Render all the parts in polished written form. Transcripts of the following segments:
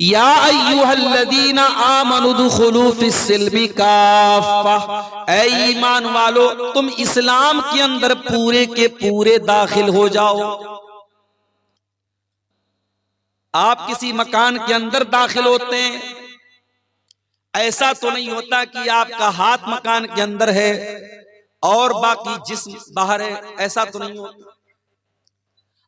या अय्युहल्लज़ीना आमनु दुखुलू फिस्सिल्मी काफ़ा, ऐ ईमान वालो तुम इस्लाम के अंदर पूरे के पूरे दाखिल हो जाओ। आप किसी मकान के अंदर दाखिल होते हैं, ऐसा तो नहीं होता कि आपका हाथ मकान के अंदर है और बाकी जिस्म बाहर है, ऐसा तो नहीं होता।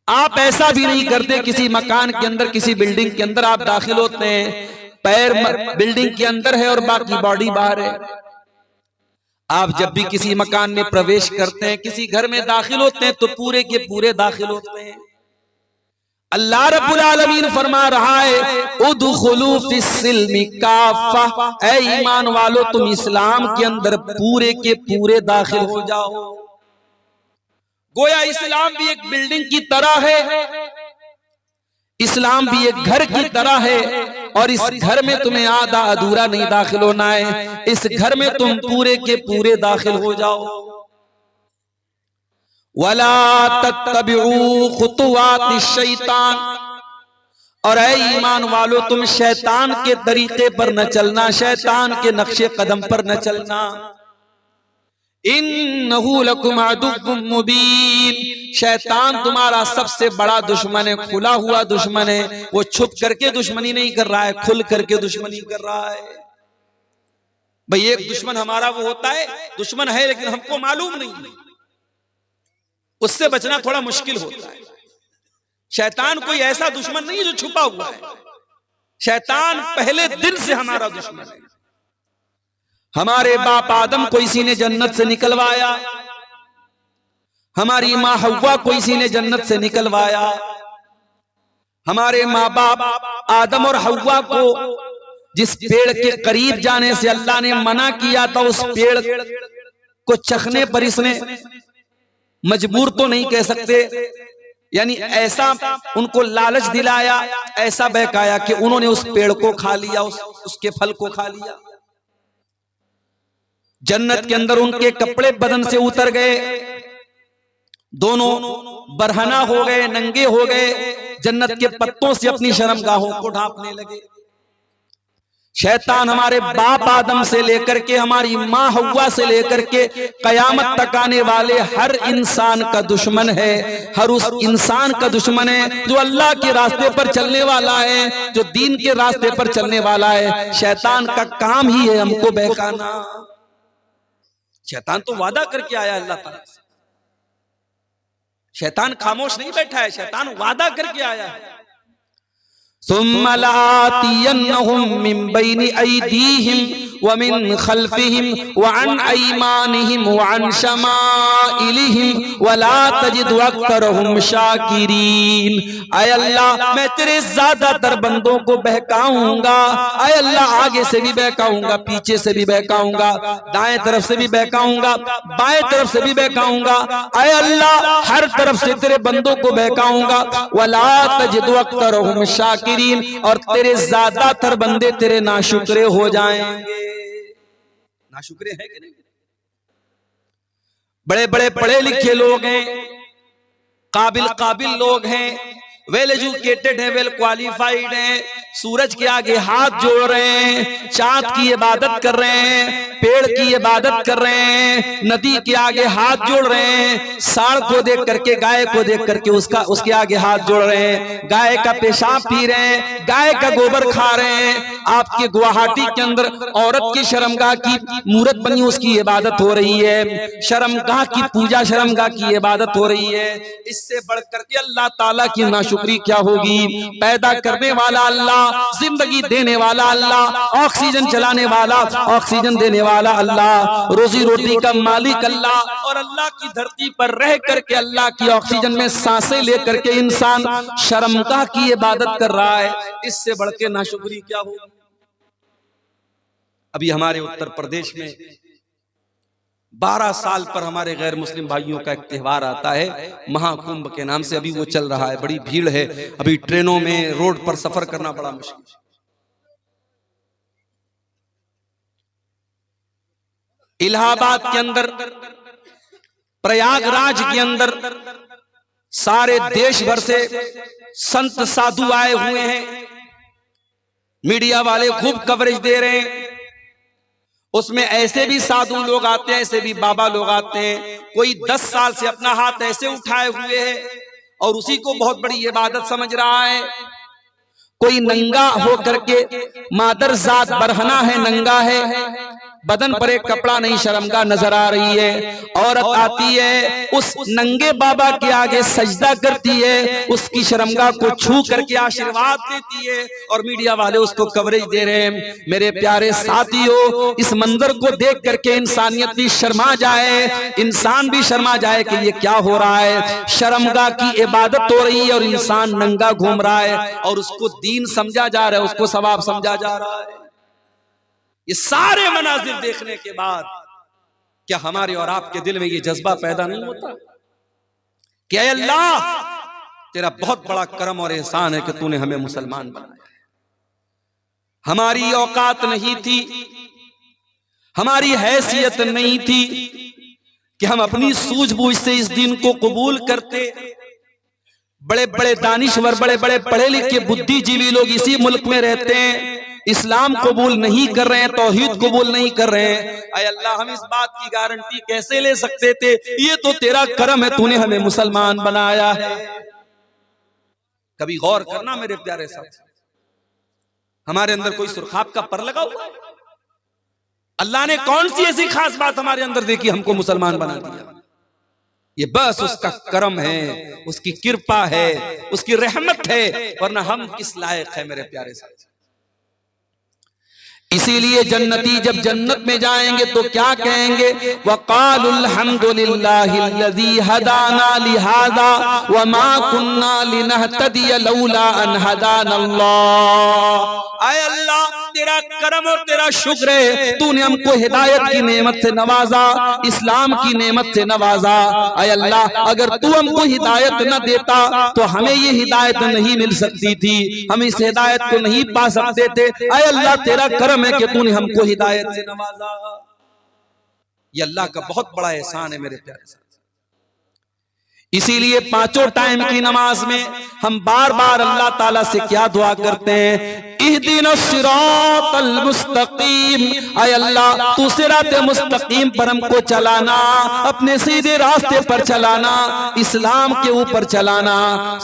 आप ऐसा भी नहीं करते किसी मकान के अंदर, किसी बिल्डिंग के अंदर आप दाखिल होते हैं, पैर बिल्डिंग के अंदर है और बाकी बॉडी बाहर है। आप जब भी किसी मकान में प्रवेश करते हैं, किसी घर में दाखिल होते हैं, तो पूरे के पूरे दाखिल होते हैं। अल्लाह रब्बुल आलमीन फरमा रहा है उदखुलू फिस्सिल्मी काफ़ा, ऐ ईमान वालो तुम इस्लाम के अंदर पूरे के पूरे दाखिल हो जाओ। गोया इस्लाम भी एक बिल्डिंग की तरह है, इस्लाम भी एक घर की तरह है, और इस घर में तुम्हें आधा अधूरा नहीं दाखिल होना है, इस घर में तुम पूरे के पूरे दाखिल हो जाओ। वला तत्तबिउ खुतुवातिश शैतान, और ऐ ईमान वालो तुम शैतान के तरीके पर न चलना, शैतान के नक्शे कदम पर न चलना। इन्नहु लकुम अदुव्वुम मुबीन, शैतान तुम्हारा सबसे बड़ा दुश्मन है, खुला हुआ दुश्मन है। वो छुप करके दुश्मनी नहीं कर रहा है, खुल करके दुश्मनी कर रहा है। भाई एक दुश्मन हमारा वो होता है, दुश्मन है लेकिन हमको मालूम नहीं, उससे बचना थोड़ा मुश्किल होता है। शैतान कोई ऐसा दुश्मन नहीं है जो छुपा हुआ है, शैतान पहले दिन से हमारा दुश्मन है। हमारे बाप आदम को इसी ने जन्नत से निकलवाया, हमारी माँ हव्वा को इसी ने जन्नत से निकलवाया। हमारे माँ बाप आदम और हव्वा को जिस पेड़ के करीब जाने से अल्लाह ने मना किया था, उस पेड़ को चखने पर इसने मजबूर तो नहीं कह सकते, यानी ऐसा उनको लालच दिलाया, ऐसा बहकाया कि उन्होंने उस पेड़ को खा लिया, उसके फल को खा लिया। जन्नत के अंदर उनके कपड़े बदन से उतर गए, दोनों बरहना हो गए, नंगे हो गए, जन्नत के पत्तों से अपनी शर्मगाहों को ढांपने लगे। शैतान हमारे बाप आदम से लेकर के हमारी माँ हव्वा से लेकर के कयामत तक आने वाले हर इंसान का दुश्मन है, हर उस इंसान का दुश्मन है जो अल्लाह के रास्ते पर चलने वाला है, जो दीन के रास्ते पर चलने वाला है। शैतान का काम ही है हमको बहकाना। शैतान तो वादा करके आया अल्लाह ताला से, शैतान खामोश नहीं बैठा है, शैतान वादा करके आया है। सुम्मा लातियन्नहुम मिन बैनि अयदीहिम व मिन खल्फिहिम व अन अयमानिहिम व अन शमाइलिहिम व ला तजिदु अक्तरहुम शाकिरीन। ऐ अल्लाह मैं तेरे ज्यादातर बंदों को बहकाऊंगा, ऐ अल्लाह आगे से भी बहकाऊंगा, पीछे से भी बहकाऊंगा, दाएं तरफ से भी बहकाऊंगा, बाएं तरफ से भी बहकाऊंगा, ऐ अल्लाह हर तरफ से तेरे बंदों को बहकाऊंगा। व ला तजिदु अक्तरहुम शाकिरीन, और तेरे ज्यादातर बंदे तेरे नाशुक्रे हो जाएंगे। नाशुक्रे हैं कि नहीं? बड़े बड़े पढ़े लिखे लोग हैं, काबिल लोग हैं, वेल एजुकेटेड हैं, वेल क्वालिफाइड हैं, सूरज के आगे हाथ जोड़ रहे हैं, चांद की इबादत कर रहे हैं, पेड़ की इबादत कर रहे हैं, नदी के आगे हाथ जोड़ रहे हैं, सांड को देख करके, गाय को देख करके उसके आगे हाथ जोड़ रहे हैं, गाय का पेशाब पी रहे हैं, गाय का गोबर खा रहे हैं। आपके गुवाहाटी के अंदर औरत की शर्मगाह की मूर्त बनी, उसकी इबादत हो रही है, शर्मगाह की पूजा, शर्मगाह की इबादत हो रही है। इससे बढ़ करके अल्लाह ताला की नाशुक्री क्या होगी? पैदा करने वाला अल्लाह, जिंदगी देने वाला अल्लाह, ऑक्सीजन चलाने वाला, ऑक्सीजन देने वाला अल्लाह, रोजी रोटी का मालिक अल्लाह, और अल्लाह की धरती पर रह करके अल्लाह की ऑक्सीजन में सांसें लेकर के इंसान शर्मगाह की इबादत कर रहा है। इससे बढ़ के नाशुक्री क्या होगी? अभी हमारे उत्तर प्रदेश में 12 साल पर हमारे गैर मुस्लिम भाइयों का एक त्योहार आता है, महाकुंभ के नाम से। अभी वो चल रहा है, बड़ी भीड़ है, अभी ट्रेनों में, रोड पर सफर करना बड़ा मुश्किल है। इलाहाबाद के अंदर, प्रयागराज के अंदर सारे देश भर से संत साधु आए हुए हैं। मीडिया वाले खूब कवरेज दे रहे हैं। उसमें ऐसे भी साधु लोग आते हैं, ऐसे भी बाबा लोग आते हैं। कोई 10 साल से अपना हाथ ऐसे उठाए हुए है और उसी को बहुत बड़ी इबादत समझ रहा है। कोई नंगा हो करके, मादर जात बरहना है, नंगा है, बदन पर एक कपड़ा नहीं, शर्मगाह नजर आ रही है। औरत आती है, उस नंगे बाबा के आगे सजदा करती है, उसकी शर्मगाह को छू करके आशीर्वाद देती है और मीडिया वाले उसको कवरेज दे रहे हैं। मेरे प्यारे साथियों, इस मंजर को देख करके इंसानियत भी शर्मा जाए, इंसान भी शर्मा जाए कि ये क्या हो रहा है। शर्मगाह की इबादत हो रही है और इंसान नंगा घूम रहा है और उसको दीन समझा जा रहा है, उसको सवाब समझा जा रहा है। ये सारे मनाजिर देखने के बाद क्या हमारे और आपके दिल में ये जज्बा पैदा नहीं होता कि ऐ अल्लाह, तेरा बहुत बड़ा करम और एहसान है कि तूने हमें मुसलमान बनाया। हमारी औकात नहीं थी, हमारी हैसियत नहीं थी कि हम अपनी सूझबूझ से इस दिन को कबूल करते। बड़े बड़े दानिश्वर, बड़े बड़े पढ़े लिखे बुद्धिजीवी लोग इसी मुल्क में रहते हैं, इस्लाम कबूल नहीं कर रहे हैं, तौहीद कबूल नहीं कर रहे हैं। ऐ अल्लाह, हम इस बात की गारंटी कैसे ले सकते थे? ये तो तेरा करम है, तूने हमें मुसलमान बनाया है। कभी गौर करना मेरे प्यारे साथी, हमारे अंदर कोई सुरखाब का पर लगा हुआ है? अल्लाह ने कौन सी ऐसी खास बात हमारे अंदर देखी हमको मुसलमान बना दिया? ये बस उसका करम है, उसकी कृपा है, उसकी रहमत है, वरना हम किस लायक है मेरे प्यारे साथी। इसीलिए जन्नती जब जन्नत में जाएंगे तो क्या कहेंगे? वक़ालुल हम्दुलिल्लाहिल्लज़ी हदाना लिहाज़ा वमा कुन्ना लिनहतदिय लौला अन हदानल्लाह। ऐ अल्लाह, तेरा करम और तेरा शुक्र है, तूने हमको हिदायत की नेमत से नवाजा, इस्लाम की नेमत से नवाजा। ऐ अल्लाह, अगर तू हमको हिदायत न देता तो हमें ये हिदायत नहीं मिल सकती थी, हम इस हिदायत को नहीं पा सकते थे। ऐ अल्लाह, तेरा करम है कि तूने हमको हिदायत से नवाजा। ये अल्लाह का बहुत बड़ा एहसान है मेरे प्यारे साथ। इसीलिए पांचों टाइम की नमाज में हम बार बार अल्लाह ताला से क्या दुआ करते हैं? इहदिनस सिरातल मुस्तकीम। ऐ अल्लाह, तू सिरात मुस्तकीम पर हमको चलाना, अपने सीधे रास्ते पर चलाना, इस्लाम के ऊपर चलाना।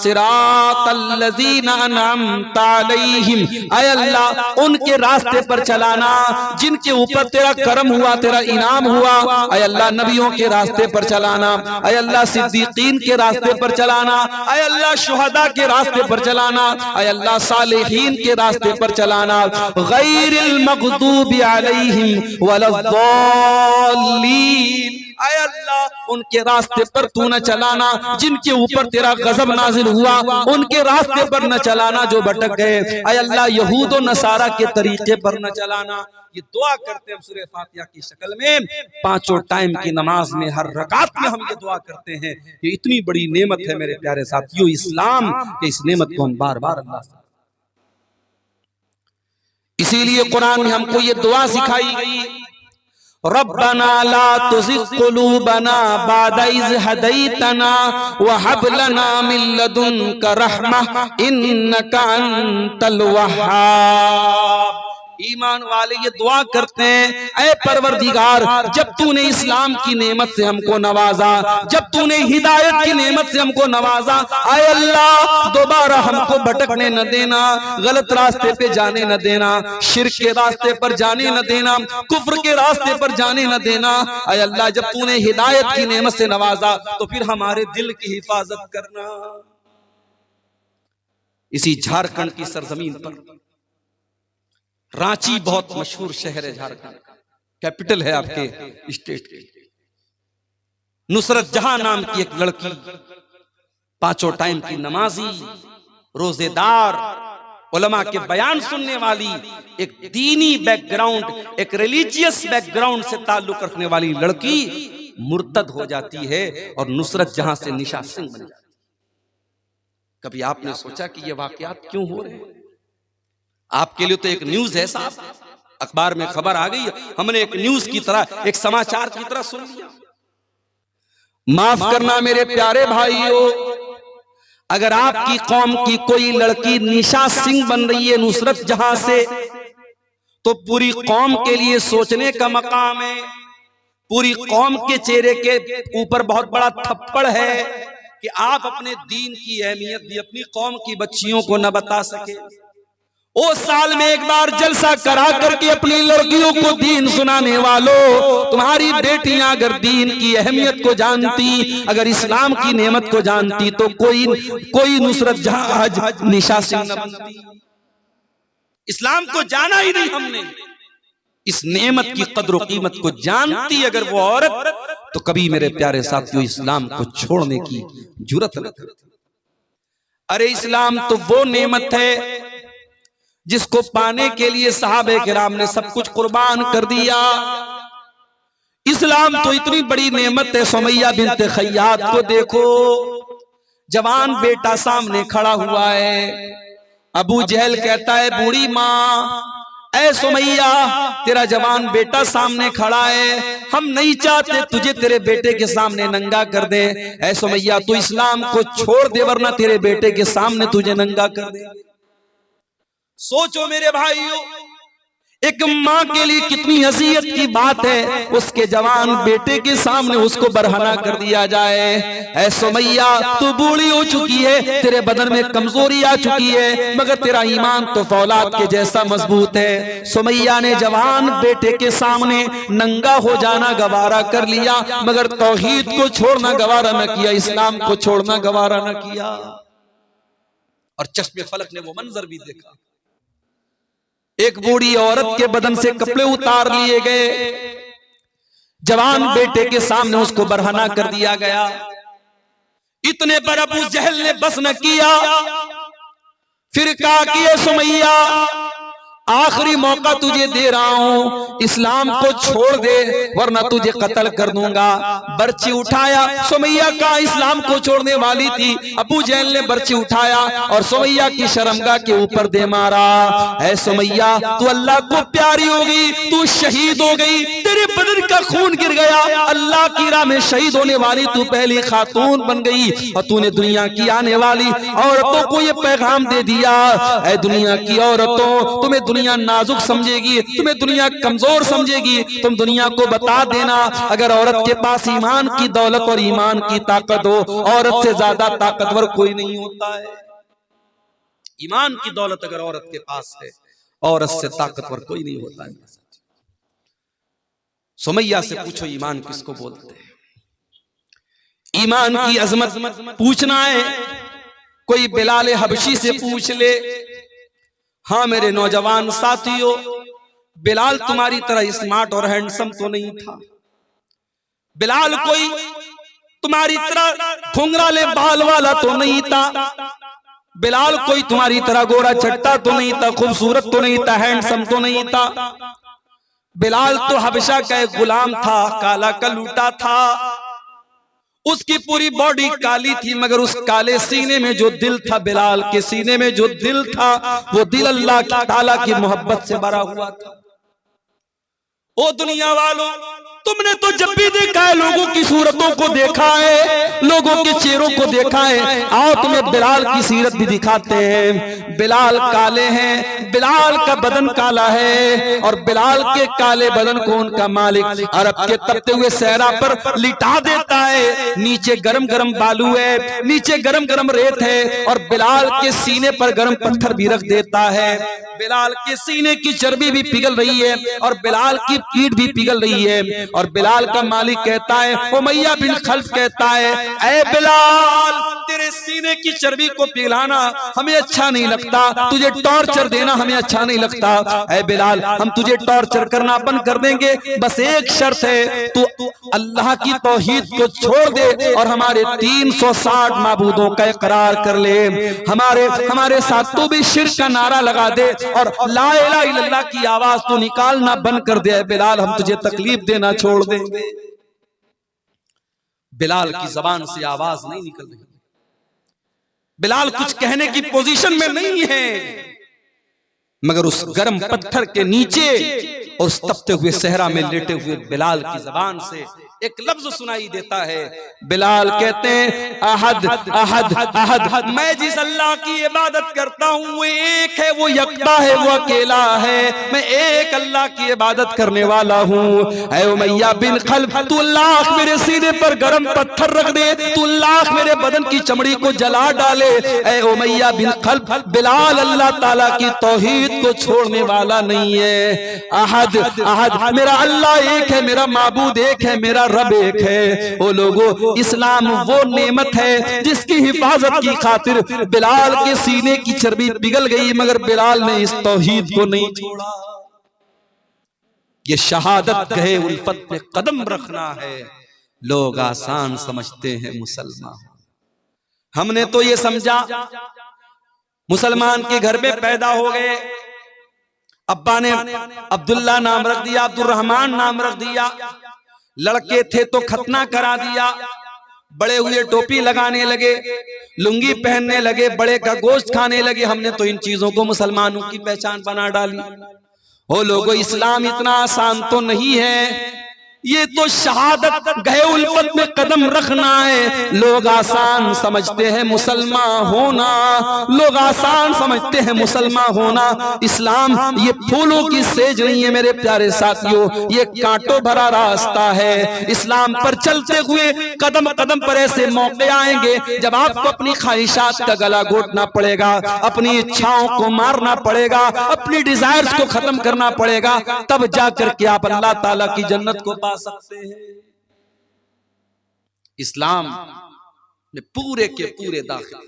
सिरातल लज़ीना अनअमता अलैहिम। ऐ अल्लाह, उनके रास्ते पर चलाना जिनके ऊपर तेरा करम हुआ, तेरा इनाम हुआ। ऐ अल्लाह, नबियों के रास्ते पर चलाना। ऐ अल्लाह, सिद्दीकीन के रास्ते पर चलाना। ऐ अल्लाह, शुहदा के रास्ते पर चलाना। ऐ अल्लाह, सालिहीन के रास्ते पर चलाना। गैरिल मग़दूबि अलैहिम वलद्दाल्लीन। ऐ अल्लाह, उनके रास्ते पर तू न चलाना जिनके ऊपर तेरा गजब नाजिल हुआ, उनके रास्ते पर न चलाना जो भटक गए। ऐ अल्लाह, यहूद और नसारा के तरीके पर न चलाना। ये दुआ करते हैं सूरह फातिहा की शक्ल में, पांचों टाइम की नमाज में, हर रकात में हम ये दुआ करते हैं। ये इतनी बड़ी नेमत है मेरे प्यारे साथियों, इस्लाम के इस नेमत को हम बार बार अल्लाह से, इसीलिए कुरान में हमको ये दुआ सिखाई गई, रब्बना ला तुज़िग़ क़ुलूबना बअद इज़ हदैतना व हब लना मिन लदुनका रहमह इन्नका अंतल वह्हाब। ईमान वाले ये दुआ करते हैं, ऐ परवरदिगार, जब तूने इस्लाम की नेमत से हमको नवाजा, जब तूने हिदायत की नेमत से हमको नवाजा, ऐ अल्लाह, दोबारा हमको भटकने न देना, गलत रास्ते पे जाने न देना, शिर्क के रास्ते पर जाने न देना, कुफ्र के रास्ते पर जाने न देना। ऐ अल्लाह, जब तूने हिदायत की नेमत से नवाजा तो फिर हमारे दिल की हिफाजत करना। इसी झारखंड की सरजमीन पर, रांची बहुत मशहूर शहर है, झारखंड कैपिटल है आपके स्टेट की, नुसरत जहां नाम की एक लड़की, पांचों टाइम की नमाजी, रोजेदार, उलमा के बयान सुनने वाली, एक दीनी बैकग्राउंड, एक रिलीजियस बैकग्राउंड से ताल्लुक रखने वाली लड़की मुर्तद हो जाती है और नुसरत जहां से निशा सिंह बन जाती है। कभी आपने सोचा कि ये वाकयात क्यों हो रहे हैं? आपके लिए तो एक न्यूज है साहब, अखबार में खबर आ गई, हमने एक न्यूज की तरह, एक समाचार की तरह सुन लिया। माफ करना मेरे प्यारे भाइयों, अगर आपकी कौम की कोई लड़की निशा सिंह बन रही है नुसरत जहां से, तो पूरी कौम के लिए सोचने का मकाम है। पूरी कौम के चेहरे के ऊपर बहुत बड़ा थप्पड़ है कि आप अपने दीन की अहमियत भी अपनी कौम की बच्चियों को न बता सके। ओ साल में एक बार जलसा करा करके अपनी लड़कियों को दीन सुनाने वालों, तुम्हारी बेटियां अगर दीन की अहमियत को जानती, अगर इस्लाम की नेमत को जानती, तो कोई नुसरत जहां आज निशा सिंह न बनती। इस्लाम को जाना ही नहीं हमने, इस नेमत की कद्र कीमत को जानती अगर वो औरत, तो कभी मेरे प्यारे साथियों इस्लाम को छोड़ने की जुर्रत न करती। अरे इस्लाम तो वो नेमत है जिसको पाने के लिए सहाबे किराम ने सब कुछ कुर्बान कर दिया। इस्लाम तो इतनी बड़ी नेमत है। सुमैया बिन्त खय्यात को देखो, जवान बेटा सामने खड़ा हुआ है। अबू जहल कहता है बूढ़ी माँ, ऐ सुमैया तेरा जवान बेटा सामने खड़ा है, हम नहीं चाहते तुझे तेरे बेटे के सामने नंगा कर दे। ऐ सुमैया तू इस्लाम को छोड़ दे वरना तेरे बेटे के सामने तुझे नंगा कर दे। सोचो मेरे भाइयों, एक माँ के लिए कितनी अज़ियत की बात है, उसके जवान बेटे के सामने उसको बरहना कर दिया जाए। ऐ सुमैया तू बूढ़ी हो चुकी है, तेरे बदन में कमजोरी आ चुकी है, मगर तेरा ईमान तो फौलाद के जैसा मजबूत है। सुमैया ने जवान बेटे के सामने नंगा हो जाना गवारा कर लिया, मगर तौहीद को छोड़ना गवारा न किया, इस्लाम को छोड़ना गवारा न किया। और चश्मे फलक ने वो मंजर भी देखा, एक बूढ़ी औरत के बदन से कपड़े उतार लिए गए, जवान बेटे के सामने उसको बरहना कर दिया गया। इतने पर अबू जहल ने बस न किया, फिर कहा कि ये सुमैया आखिरी मौका तुझे दे रहा हूं, इस्लाम को छोड़ दे वरना तुझे कत्ल कर दूंगा। बर्ची उठाया, सुमैया का इस्लाम को छोड़ने वाली थी। अबू जहल ने बर्ची उठाया और सुमैया की शर्मगाह के ऊपर दे मारा। ऐ सुमैया तू अल्लाह को प्यारी हो गई, तू शहीद हो गई, तेरे बदन का खून गिर गया, अल्लाह की राह में शहीद होने वाली तू पहली खातून बन गई। और तूने दुनिया की आने वाली औरतों को ये पैगाम दे दिया, ऐ दुनिया की औरतों, तुम्हें दुनिया नाजुक समझेगी, तुम्हें दुनिया कमजोर समझेगी, तुम दुनिया को बता देना अगर औरत के पास ईमान की दौलत और ईमान की ताकत हो, औरत से ज्यादा ताकतवर कोई नहीं होता है। ईमान की दौलत अगर औरत के पास है, औरत से ताकतवर कोई नहीं होता है। सुमैया से पूछो ईमान किसको बोलते हैं? ईमान की अजमत पूछना है, कोई बिलाल हबशी से पूछ ले। हाँ मेरे नौजवान साथियों, बिलाल तुम्हारी तरह स्मार्ट और हैंडसम तो नहीं था। बिलाल कोई तुम्हारी तरह घुंघराले बाल वाला तो नहीं था। बिलाल कोई तुम्हारी तरह गोरा चट्टा तो नहीं था, खूबसूरत तो नहीं था, हैंडसम तो नहीं था। बिलाल तो हबशा का एक गुलाम था, काला कलूटा था। उसकी पूरी बॉडी काली थी, मगर उस काले सीने में जो दिल था, बिलाल के सीने में जो दिल था, वो दिल अल्लाह ताला की मोहब्बत से भरा हुआ था। ओ दुनिया वालों, तुमने तो जब भी देखा है लोगों की सूरतों को देखा है, लोगों के चेहरों को देखा है, आओ तुम्हें बिलाल की सीरत भी दिखाते हैं। बिलाल काले हैं, बिलाल का बदन काला है, और बिलाल के काले बदन को उनका मालिक अरब के तपते हुए सहरा पर लिटा देता है। नीचे गरम गरम बालू है, नीचे गरम गरम रेत है, और बिलाल के सीने पर गरम पत्थर भी रख देता है। बिलाल के सीने की चर्बी भी पिघल रही है और बिलाल की पीठ भी पिघल रही है। और बिलाल का मालिक कहता है, उमैया बिन खल्फ कहता है, ऐ बिलाल तेरे सीने की चर्बी को पिघलाना हमें अच्छा नहीं लगता, तुझे टॉर्चर देना हमें अच्छा नहीं लगता। ऐ बिलाल हम तुझे टॉर्चर करना बंद कर देंगे, बस एक शर्त है, तू अल्लाह की तौहीद को छोड़ दे और हमारे 360 माबूदों का इकरार कर ले, हमारे साथ तू भी शिर्क का नारा लगा दे और ला इलाहा इल्लल्लाह की आवाज तो निकालना बंद कर दे। बिलाल हम तुझे तकलीफ देना छोड़ देंगे। बिलाल की जबान से आवाज नहीं निकल रही, बिलाल कुछ कहने की पोजीशन में नहीं है, मगर उस गर्म पत्थर के नीचे और उस तपते हुए सहरा में लेटे हुए बिलाल की जबान से एक लफ्ज सुनाई देता है। बिलाल कहते हैं अहद अहद अहद, मैं जिस अल्लाह की इबादत करता हूँ वो एक है, वो यकता है, वो अकेला है, मैं एक अल्लाह की इबादत करने वाला हूँ। ऐ उमैया बिन खल्फ, तू लाख मेरे सीने पर गरम पत्थर रख दे, तू लाख मेरे बदन की चमड़ी को जला डाले, ऐ उमैया बिन खल्फ, बिलाल अल्लाह ताला की तौहीद को छोड़ने वाला नहीं है। अहद अहद, मेरा अल्लाह एक है, मेरा माबूद एक है, मेरा रब एक है। ओ लोगों, इस्लाम वो नेमत है जिसकी हिफाजत की खातिर बिलाल के सीने की चर्बी पिघल गई, मगर बिलाल ने इस तौहीद को नहीं छोड़ा। ये शहादत गए उल्फत पे कदम रखना है। लोग आसान समझते हैं मुसलमान, हमने तो ये समझा मुसलमान के घर में पैदा हो गए, अब्बा ने अब्दुल्ला नाम रख दिया, अब्दुर्रहमान नाम रख दिया, लड़के थे तो खतना करा दिया, बड़े हुए टोपी लगाने लगे, लुंगी पहनने लगे, बड़े का गोश्त खाने लगे। हमने तो इन चीजों को मुसलमानों की पहचान बना डाली। ओ लोगों, इस्लाम इतना आसान तो नहीं है, ये तो शहादत गए उल्फत में कदम रखना है। लोग आसान समझते हैं मुसलमान होना, लोग आसान समझते हैं मुसलमान होना। इस्लाम ये फूलों की सेज नहीं है मेरे प्यारे साथियों, ये कांटों भरा रास्ता है। इस्लाम पर चलते हुए कदम कदम पर ऐसे मौके आएंगे जब आपको अपनी ख्वाहिशात का गला घोटना पड़ेगा, अपनी इच्छाओं को मारना पड़ेगा, अपनी डिजायर्स को खत्म करना पड़ेगा, तब जाकर के आप अल्लाह ताला की जन्नत को सकते हैं। इस्लाम में पूरे के पूरे दाखिल,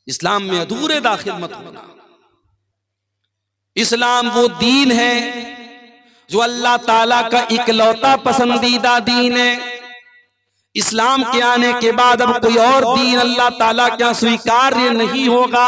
इस्लाम में अधूरे दाखिल मत होना। इस्लाम वो दीन है जो अल्लाह ताला का इकलौता पसंदीदा दीन है। इस्लाम के आने के बाद अब कोई और दीन अल्लाह ताला क्या स्वीकार्य नहीं होगा,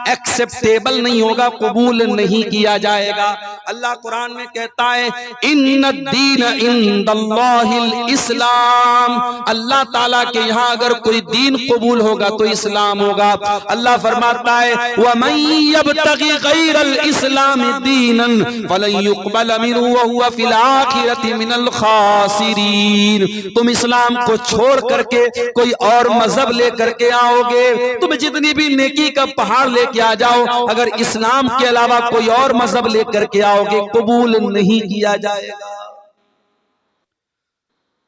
एक्सेप्टेबल नहीं होगा, कबूल नहीं किया जाएगा। अल्लाह कुरान में कहता है इन्नद्दीन इंदल्लाहिल इस्लाम, अल्लाह ताला के यहाँ अगर कोई दीन कबूल होगा तो इस्लाम होगा। अल्लाह फरमाता है वमन यब्तगी गैरल इस्लाम दीनन फलन युक़बल मिन्हु व हुवा फिल आखिरति मिनल खासिरीन। तुम इस्लाम को छोड़ करके कोई और मजहब लेकर के आओगे, तुम जितनी भी नेकी का पहाड़ लेके आ जाओ, अगर इस्लाम के अलावा कोई और मजहब लेकर के आओगे कबूल नहीं किया जाएगा।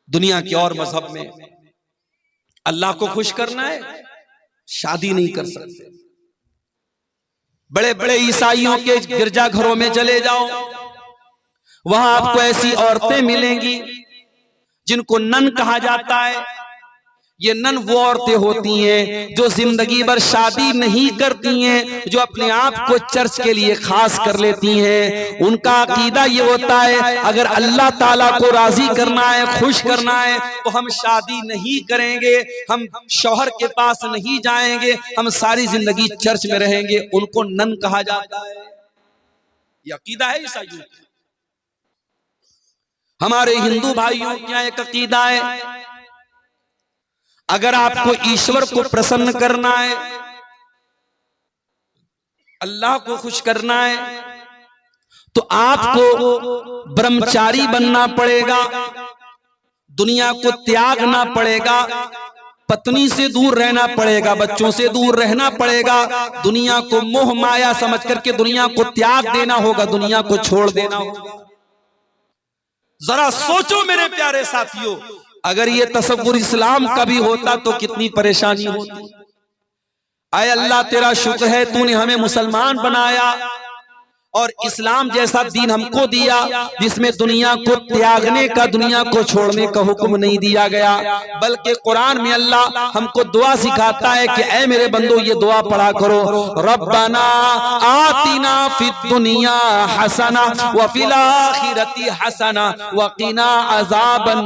दुनिया के और मजहब में अल्लाह को खुश करना है, शादी नहीं कर सकते। बड़े बड़े ईसाइयों के गिरजाघरों में चले जाओ, वहां आपको ऐसी औरतें मिलेंगी जिनको नन कहा जाता है। ये नन वो औरतें होती हैं जो जिंदगी भर शादी नहीं करती हैं, जो अपने आप को चर्च के लिए खास कर लेती हैं। उनका अकीदा ये होता है अगर अल्लाह ताला को राजी करना है, खुश करना है, तो हम शादी नहीं करेंगे, हम शौहर के पास नहीं जाएंगे, हम सारी जिंदगी चर्च में रहेंगे। उनको नन कहा जाता है। ये अकीदा है ईसाइयों का। हमारे हिंदू भाइयों क्या एक अकीदा है, अगर आपको ईश्वर को प्रसन्न करना है, अल्लाह को खुश करना है, तो आपको ब्रह्मचारी बनना पड़ेगा, दुनिया को त्यागना पड़ेगा, पत्नी से दूर रहना पड़ेगा, बच्चों से दूर रहना पड़ेगा, दुनिया को मोह माया समझ करके दुनिया को त्याग देना होगा, दुनिया को छोड़ देना होगा। जरा सोचो मेरे प्यारे साथियों, अगर ये तसव्वुर इस्लाम का भी होता तो कितनी परेशानी होती। आए अल्लाह तेरा शुक्र है तूने हमें मुसलमान बनाया और इस्लाम जैसा दीन हमको दिया जिसमें दुनिया को त्यागने का, दुनिया को छोड़ने का हुक्म नहीं दिया गया, बल्कि कुरान में अल्लाह हमको दुआ सिखाता है कि ऐ मेरे बंदो ये दुआ पढ़ा करो, रब्बना आतिना फिद दुनिया हसना व फिल आखिरति हसना व क़िना अज़ाबन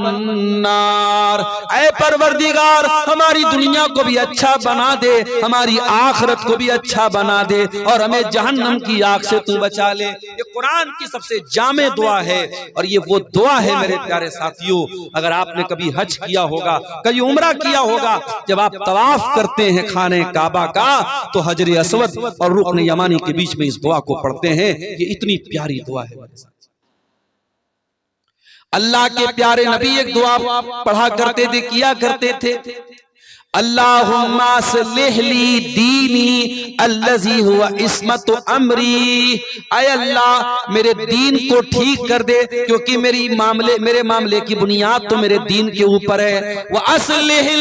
नार। ऐ परवरदिगार हमारी दुनिया को भी अच्छा बना दे, हमारी आखिरत को भी अच्छा बना दे और हमें जहन्नम की आग से तू बचा ले। ये कुरान की सबसे जामे दुआ है और ये वो दुआ है मेरे प्यारे साथियों। अगर आपने कभी हज किया होगा, कभी उम्रा किया होगा, जब आप तवाफ करते हैं खाने काबा का तो हजर अस्वद और रुकन यमानी के बीच में इस दुआ को पढ़ते हैं। ये इतनी प्यारी दुआ है। अल्लाह के प्यारे नबी एक दुआ पढ़ा करते थे, किया करते थे, अल्लाहुम्मा अस्लिह ली दीनी अल्लज़ी हुवा इस्मत अमरी। ऐ अल्लाह मेरे दीन को ठीक कर दे, क्योंकि मेरे मामले की बुनियाद तो मेरे दीन के ऊपर है। व अस्लिह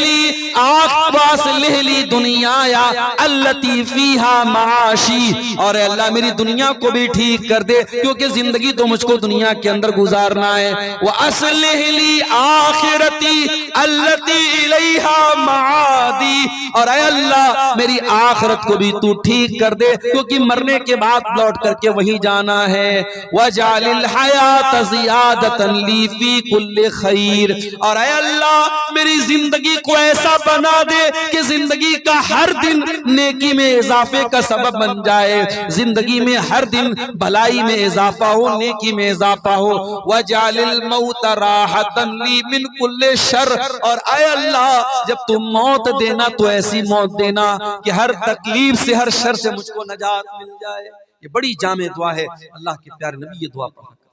ली दुनियाया अल्लती फीहा माशी, और अल्लाह मेरी दुनिया को भी ठीक कर दे, क्योंकि जिंदगी तो मुझको दुनिया के अंदर गुजारना है। व अस्लिह ली आखिरती अल्लती इलैहा मा दी, और ऐ अल्लाह मेरी आखिरत को भी तू ठीक कर दे, क्योंकि मरने के बाद लौट करके वहीं जाना है। वजालिल हयात ज़ियादतन ली फी कुल्ली खैर, और ऐ अल्लाह मेरी जिंदगी को ऐसा बना दे कि जिंदगी का हर दिन नेकी में इजाफे का सबब बन जाए, जिंदगी में हर दिन भलाई में इजाफा हो, नेकी में इजाफा हो। वजालिल मौत राहतन ली मिन कुल्ली शर, और ऐ अल्लाह जब तुम मौत देना तो ऐसी मौत देना कि हर तकलीफ से, हर शर से मुझको नजात मिल जाए। ये बड़ी जामे दुआ है। अल्लाह के प्यारे नबी ये दुआ पढ़ा करते थे,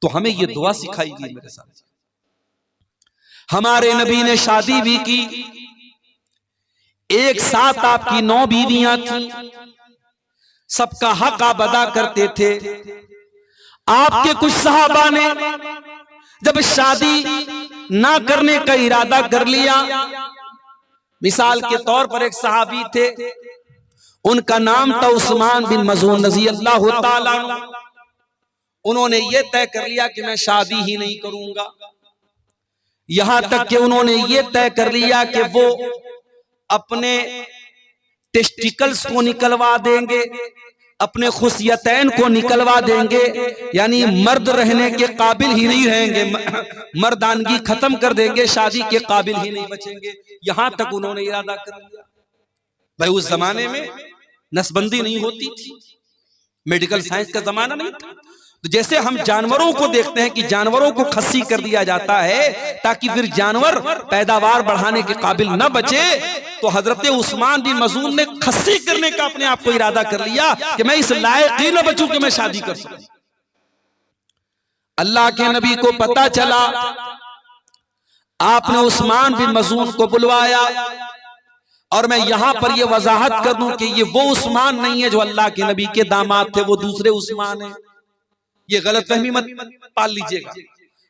तो हमें ये दुआ सिखाई गई। मेरे साथ हमारे नबी ने शादी भी की, एक साथ आपकी 9 बीवियां थी, सबका हक आप अदा करते थे। आपके कुछ सहाबा ने जब शादी ना करने का इरादा कर लिया, मिसाल के तौर पर एक सहाबी थे, उनका नाम था उस्मान बिन मज़ून रज़ी अल्लाह ताला अन्हु। उन्होंने ये तय कर लिया कि मैं शादी ही नहीं करूंगा, यहां तक कि उन्होंने ये तय कर लिया कि वो अपने टेस्टिकल्स को निकलवा देंगे, अपने खुशियतैन को निकलवा देंगे, यानी मर्द रहने के काबिल ही नहीं रहेंगे, मर्दानगी खत्म कर देंगे, शादी के काबिल ही नहीं बचेंगे। यहां तक उन्होंने इरादा कर लिया। भाई उस जमाने में नसबंदी नहीं होती थी, मेडिकल साइंस का जमाना नहीं था। तो जैसे हम जानवरों को देखते हैं कि जानवरों को खस्सी कर दिया जाता है ताकि फिर जानवर पैदावार बढ़ाने के काबिल न बचे, तो हजरत उस्मान बिन मज़ून ने खस्सी करने का अपने आप को इरादा कर लिया कि मैं इस लायक ही न बचूं कि मैं शादी कर सकूं। अल्लाह के नबी को पता चला, आपने उस्मान बिन मज़ून को बुलवाया। और मैं यहां पर यह वजाहत कर दूं कि ये वो उस्मान नहीं है जो अल्लाह के नबी के दामाद थे, वो दूसरे उस्मान है। ये गलतफहमी मत पाल लीजिएगा।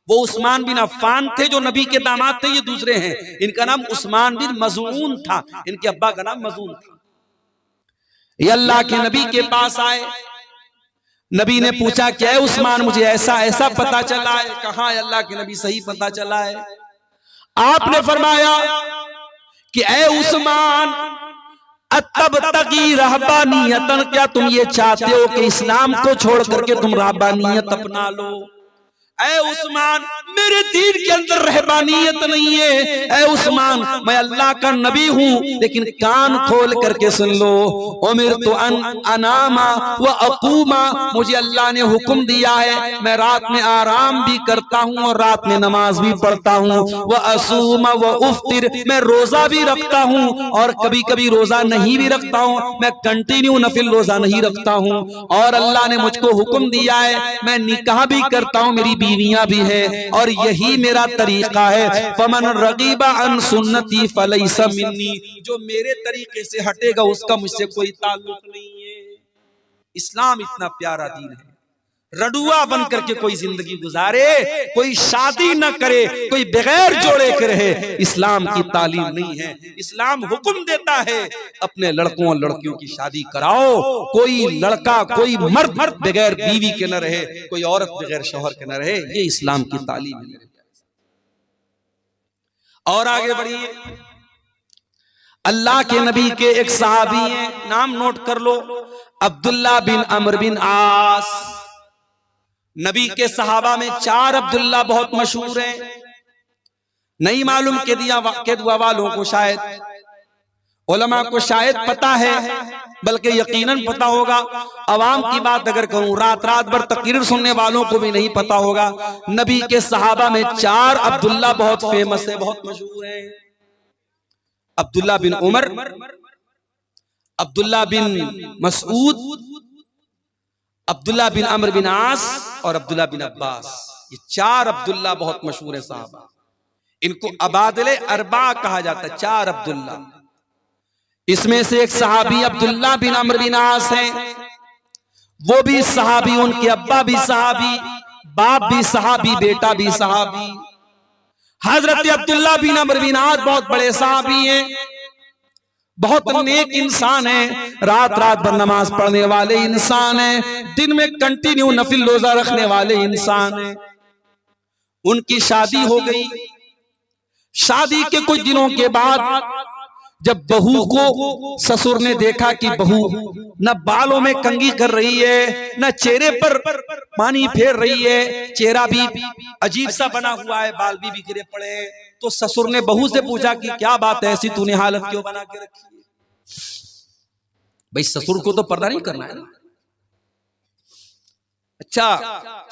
वो उस्मान बिन अफ़्फ़ान थे जो नबी के दामाद थे, ये दूसरे हैं। इनका नाम उस्मान बिन मज़ून था, इनके अब्बा का नाम मज़ून था। ये अल्लाह के नबी के पास आए, नबी ने पूछा क्या है उस्मान, मुझे ऐसा ऐसा पता चला है। कहा अल्लाह के नबी सही पता चला है। आपने फरमाया कि ऐ उस्मान अतब तकी रहबानियतन, क्या तुम ये चाहते हो कि इस्लाम को छोड़ करके तुम रहबानियत अपना लो? ऐ उस्मान मेरे दीन के अंदर रहबानियत नहीं है। ऐ उस्मान मैं अल्लाह का नबी हूँ, लेकिन कान खोल करके सुन लो। उमिर तो अनामा व अकूमा, मुझे अल्लाह ने हुक्म दिया है मैं रात में आराम भी करता हूँ और रात में नमाज भी पढ़ता हूँ। व असूमा व उफ्तिर, मैं रोजा भी रखता हूँ और कभी कभी रोजा नहीं भी रखता हूँ, मैं कंटिन्यू नफिल रोजा नहीं रखता हूँ। और अल्लाह ने मुझको हुक्म दिया है मैं निकाह भी करता हूँ, मेरी बीवियां भी है, और यही मेरा तरीका है। फमन रगीबा अन सुन्नती फलैसा मिन्नी, जो मेरे तरीके से हटेगा उसका मुझसे कोई ताल्लुक नहीं है। इस्लाम इतना प्यारा दीन है, रडुआ बन करके कोई जिंदगी गुजारे, कोई शादी न करे, कोई बगैर जोड़े के रहे, इस्लाम की तालीम नहीं है। इस्लाम हुक्म देता है अपने लड़कों और लड़कियों की शादी कराओ। कोई लड़का, कोई मर्द बगैर बीवी के न रहे, कोई औरत बगैर शौहर के न रहे, ये इस्लाम की तालीम है। और आगे बढ़िए, अल्लाह के नबी के एक सहाबी हैं, नाम नोट कर लो, अब्दुल्ला बिन अमर बिन आस। नबी के सहाबा में 4 अब्दुल्ला बहुत मशहूर हैं, नहीं मालूम के दुआ वालों को शायद। उलमा को शायद पता है, बल्कि यकीनन पता होगा। अवाम की बात अगर करूं, रात रात भर तकरीर सुनने वालों को भी नहीं पता होगा। नबी के सहाबा में 4 अब्दुल्ला बहुत फेमस है, बहुत मशहूर है। अब्दुल्ला बिन उमर, अब्दुल्ला बिन मसूद, अब्दुल्ला बिन अमर बिन आस और अब्दुल्ला बिन अब्बास। ये 4 अब्दुल्ला बहुत मशहूर है साहबा। इनको अबादिले अरबा कहा जाता है, 4 अब्दुल्ला। इसमें से एक सहाबी अब्दुल्ला बिन अमर बिन आस हैं, वो भी सहाबी, उनके अब्बा भी सहाबी, बाप भी सहाबी, बेटा भी सहाबी। हजरत अब्दुल्ला बिन अमर बिन आस बहुत बड़े सहाबी हैं, बहुत नेक इंसान है, रात रात भर नमाज पढ़ने वाले इंसान है, दिन में कंटिन्यू नफिल रोजा रखने वाले इंसान है। उनकी शादी हो गई। शादी के कुछ दिनों के बाद जब बहू को ससुर ने देखा कि बहू न बालों में कंघी कर रही है, न चेहरे पर पानी फेर रही है, चेहरा भी अजीब सा बना हुआ है, बाल भी बिखरे पड़े हैं, तो ससुर ने बहू से पूछा कि क्या बात है, ऐसी तूने हालत क्यों बना के रखी है? भाई ससुर को तो पर्दा नहीं करना है ना। अच्छा,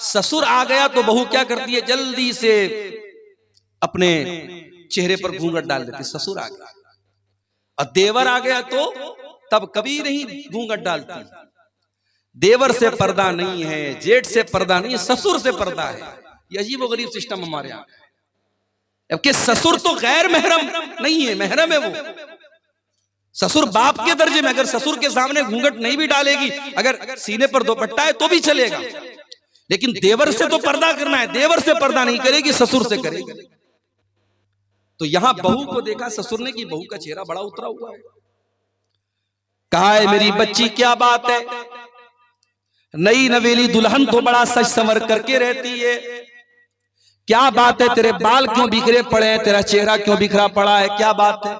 ससुर आ गया तो बहू क्या करती है, जल्दी से अपने चेहरे पर घूंघट डाल देती। ससुर आ गया और देवर आ गया तो तब कभी नहीं घूंघट डालती। देवर से पर्दा नहीं है, जेठ से पर्दा नहीं है, ससुर से पर्दा है। ये अजीब और गरीब सिस्टम हमारे यहाँ, जबकि ससुर तो गैर महरम नहीं है, महरम है वो। ससुर बाप के दर्जे में, अगर ससुर के सामने घूंघट नहीं भी डालेगी, अगर सीने पर दुपट्टा है तो भी चलेगा, लेकिन देवर से तो पर्दा करना है। देवर से पर्दा नहीं करेगी, ससुर से करेगी। तो यहां बहू को देखा ससुर ने कि बहू का चेहरा बड़ा उतरा हुआ है। कहा है मेरी बच्ची क्या बात है, नई नवेली दुल्हन तो बड़ा सज संवर करके रहती है, क्या बात है, तेरे बाल क्यों बिखरे पड़े हैं, तेरा चेहरा क्यों बिखरा पड़ा है, क्या बात है?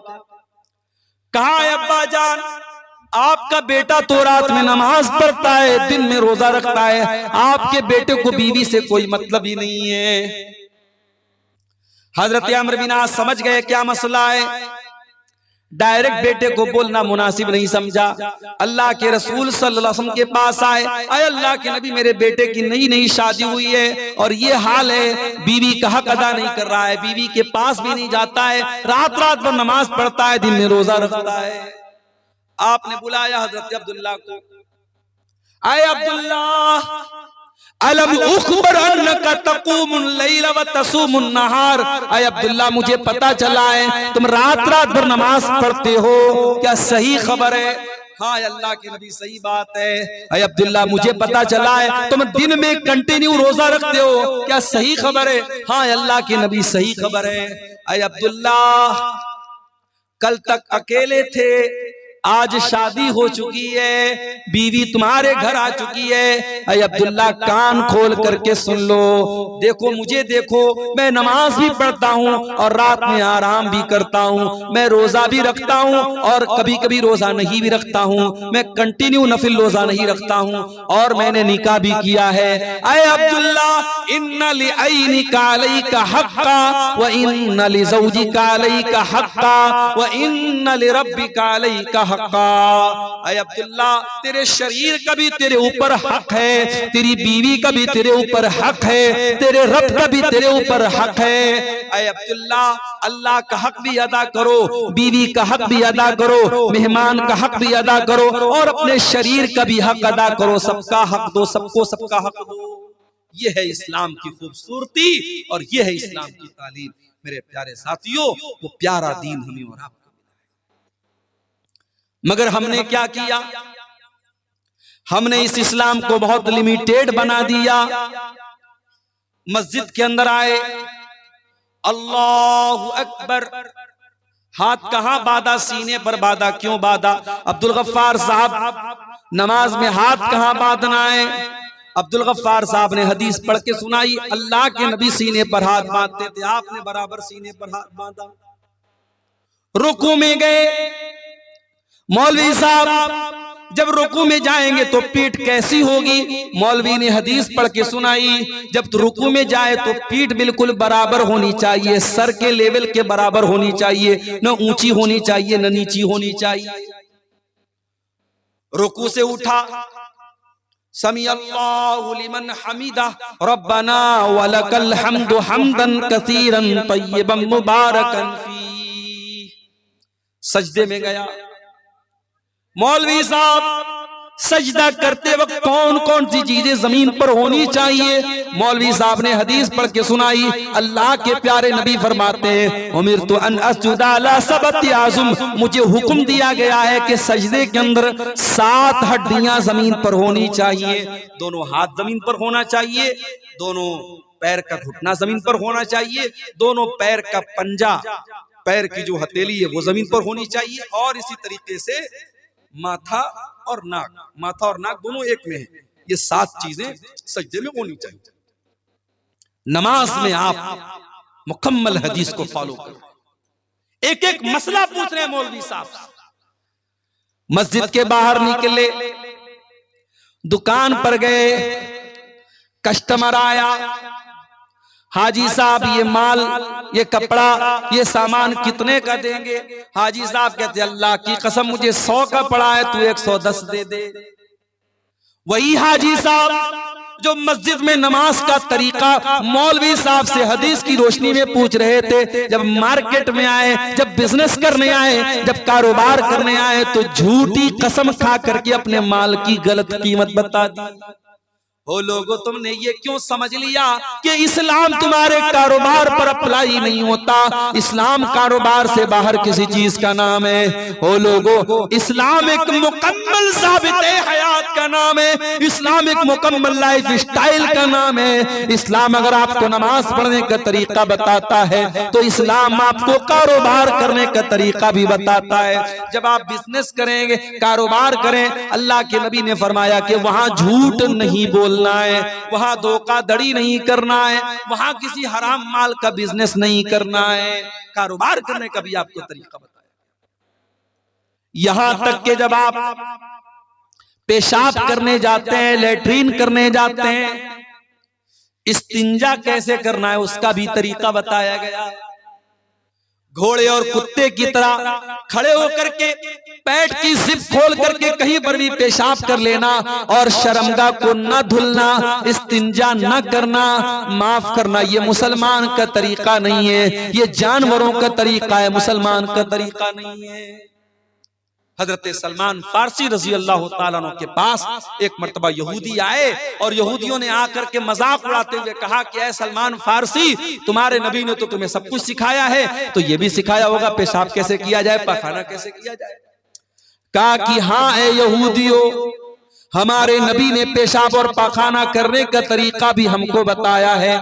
कहा है अब्बा जान, आपका बेटा तो रात में नमाज पढ़ता है, दिन में रोजा रखता है, आपके बेटे को बीवी से कोई मतलब ही नहीं है। हजरत अमर बिन आस समझ गए क्या मसला है, डायरेक्ट बेटे को बोलना मुनासिब नहीं समझा। अल्लाह के रसूल सल्लल्लाहु अलैहि वसल्लम के पास आए, अरे अल्लाह के नबी, मेरे बेटे की नई नई शादी हुई है और ये हाल है, बीवी का हक अदा नहीं कर रहा है, बीवी के पास भी नहीं जाता है, रात रात भर नमाज पढ़ता है, दिन में रोजा रखता है। आपने बुलाया हजरत अब्दुल्ला को, आए अब्दुल्ला, अलम उखबर अन्नका तक़ूमुल लैल व तसूमुन नहार। आए अब्दुल्ला, मुझे पता चला है तुम रात रात भर नमाज पढ़ते हो, क्या सही खबर है? हाँ अल्लाह के नबी, सही बात है। आए अब्दुल्ला, मुझे पता चला है तुम दिन में कंटिन्यू रोजा रखते हो, क्या सही खबर है? हाँ अल्लाह के नबी, सही खबर है। आए अब्दुल्ला, कल तक अकेले थे, आज शादी हो चुकी है, बीवी तुम्हारे घर आ चुकी है। अरे अब्दुल्ला, कान खोल करके सुन लो, देखो मुझे देखो, मैं नमाज भी पढ़ता हूँ और रात में आराम भी करता हूँ, मैं रोजा भी रखता हूँ और कभी कभी रोजा नहीं भी रखता हूँ, मैं कंटिन्यू नफिल रोजा नहीं रखता हूँ और मैंने निकाह भी किया है। अरे अब्दुल्ला, इन्ना लिअयनिका अलैका हक्का व इन्ना लिज़ौजिका अलैका हक्का व इन्ना लिरब्बिका अलैका हक्का। अय अब्दुल्ला, तेरे शरीर का भी तेरे ऊपर हक है, तेरी बीवी का भी तेरे ऊपर हक है, तेरे रब का भी तेरे ऊपर हक है। अय अब्दुल्ला, अल्लाह का हक भी अदा करो, बीवी का हक भी अदा करो, मेहमान का हक भी अदा करो और अपने शरीर का भी हक अदा करो। सबका हक दो, सबको सबका हक दो। ये है इस्लाम की खूबसूरती और ये है इस्लाम की तालीम। मेरे प्यारे साथियों, वो प्यारा दीन हमें और आपको, मगर हमने क्या किया, हमने इस इस्लाम को बहुत लिमिटेड बना दिया। मस्जिद के अंदर आए, अल्लाहु अकबर, हाथ कहां बांधा, सीने पर बांधा। क्यों बांधा? अब्दुल गफ्फार साहब, नमाज में हाथ कहां बांधना है? अब्दुल गफ्फार साहब ने हदीस पढ़ के सुनाई, अल्लाह के नबी सीने पर हाथ बांधते थे, आपने बराबर सीने पर हाथ बांधा। रुकू में गए, मौलवी साहब जब रुकू में जाएंगे तो पीठ कैसी होगी? मौलवी ने हदीस पढ़ के सुनाई, जब रुकू में जाए तो पीठ बिल्कुल बराबर होनी चाहिए, सर के लेवल के बराबर होनी चाहिए, न ऊंची होनी चाहिए न नीची होनी चाहिए। रुकू से उठा, समी अल्लाहु लिमन हमीदा रब्बना वलकल हम्दु हम्दन कसीरन तय्यबन मुबारकन फी। सजदे में गया। मौलवी साहब सजदा करते वक्त कौन कौन सी चीजें जमीन पर होनी चाहिए? मौलवी साहब ने हदीस पढ़ के सुनाई। अल्लाह के प्यारे नबी फरमाते हैं, उमिरतु अन अस्जुदा अला सबति आज़ुम, मुझे हुक्म दिया गया है कि सजदे के अंदर 7 हड्डियां जमीन पर होनी चाहिए। दोनों हाथ जमीन पर होना चाहिए, दोनों पैर का घुटना जमीन पर होना चाहिए, दोनों पैर का पंजा, पैर की जो हथेली है वो जमीन पर होनी चाहिए, और इसी तरीके से माथा और नाक, माथा और नाक दोनों एक में है। ये 7 चीजें सजदे में होनी चाहिए। नमाज में आप मुकम्मल हदीस को फॉलो करो। एक एक मसला पूछ रहे हैं मौलवी साहब। मस्जिद के बाहर निकले, दुकान पर गए, कस्टमर आया, हाजी साहब ये माल, ये कपड़ा, ये सामान कितने का देंगे? हाजी साहब कहते अल्लाह की कसम मुझे 100 का पड़ा है, तू 110 दे दे। वही हाजी साहब जो मस्जिद में नमाज का तरीका मौलवी साहब से हदीस की रोशनी में पूछ रहे थे, जब मार्केट में आए, जब बिजनेस करने आए, जब कारोबार करने आए, तो झूठी कसम खा करके अपने माल की गलत कीमत बता दी। ओ लोगों, तुमने ये क्यों समझ लिया कि इस्लाम तुम्हारे कारोबार पर अप्लाई नहीं होता? इस्लाम कारोबार से बाहर किसी चीज का नाम है। ओ लोगों, इस्लाम एक मुकम्मल ज़ाबिते हयात का नाम है, इस्लाम एक मुकम्मल लाइफ स्टाइल का नाम है। इस्लाम अगर आपको नमाज पढ़ने का तरीका बताता है तो इस्लाम आपको कारोबार करने का तरीका भी बताता है। जब आप बिजनेस करेंगे, कारोबार करें, अल्लाह के नबी ने फरमाया कि वहां झूठ नहीं बोलना है, वहां धोखाधड़ी नहीं करना है, वहां किसी हराम माल का बिजनेस नहीं करना है। कारोबार करने का भी आपको तरीका बताया। यहां तक कि जब आप पेशाब करने जाते हैं, लेटरीन करने जाते हैं, इस्तिंजा कैसे करना है उसका भी तरीका बताया गया। घोड़े और कुत्ते की तरह खड़े होकर के पेट की जिप खोल करके कहीं पर भी पेशाब कर लेना और शर्मगाह को न धुलना, इस्तिंजा न करना, माफ करना, ये मुसलमान का तरीका नहीं है, ये जानवरों का तरीका है, मुसलमान का तरीका नहीं है। हजरत सलमान फारसी रजी अल्लाह ताला अन्हु के पास एक मर्तबा यहूदी आए और यहूदियों ने आकर के मजाक उड़ाते हुए कहा कि ऐ सलमान फारसी, तुम्हारे नबी ने तो तुम्हें सब कुछ सिखाया है, तो ये भी सिखाया होगा पेशाब कैसे किया जाए, पाखाना कैसे किया जाए। कहा कि हाँ ए यहूदियों, हमारे नबी ने पेशाब और पाखाना करने का तरीका भी हमको बताया है।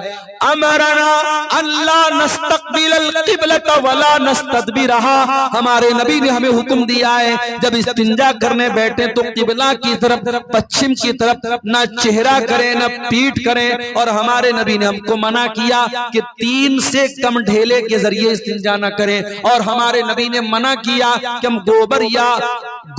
अमरना अल्लाह नस्तकबिल क़िबलत वला नस्तदबिरहा, हमारे नबी ने हमें हुक्म दिया है जब इस्तिंजा करने बैठे तो किबला की तरफ, पश्चिम की तरफ ना चेहरा करें न पीठ करें। और हमारे नबी ने हमको मना किया कि 3 से कम ढेले के जरिए इस्तिंजा न करें, और हमारे नबी ने मना किया कि हम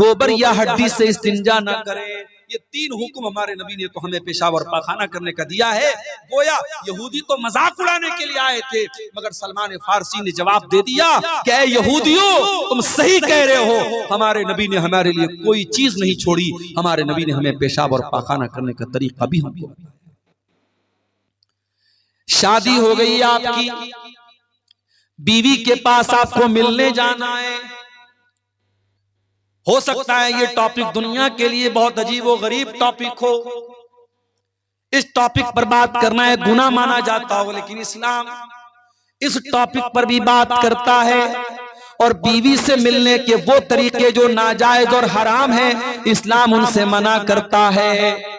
गोबर या हड्डी से इस्तिंजा न करें। ये 3 हुक्म हमारे नबी ने तो हमें पेशाब और पाखाना करने का दिया है। गोया यहूदी तो मजाक उड़ाने के लिए आए थे, मगर सलमान फारसी ने जवाब दे दिया कि ऐ यहूदियों, तुम सही कह रहे हो, हमारे नबी ने हमारे लिए कोई चीज नहीं छोड़ी, हमारे नबी ने हमें पेशाब और पाखाना करने का तरीका भी हमको। शादी हो गई आपकी, बीवी के पास आपको मिलने जाना है। हो सकता है ये टॉपिक दुनिया के लिए बहुत अजीब व गरीब टॉपिक हो, इस टॉपिक पर बात करना है गुनाह माना जाता हो, लेकिन इस्लाम इस टॉपिक पर भी बात करता है। और बीवी से मिलने के वो तरीके जो नाजायज और हराम है, इस्लाम उनसे मना करता है।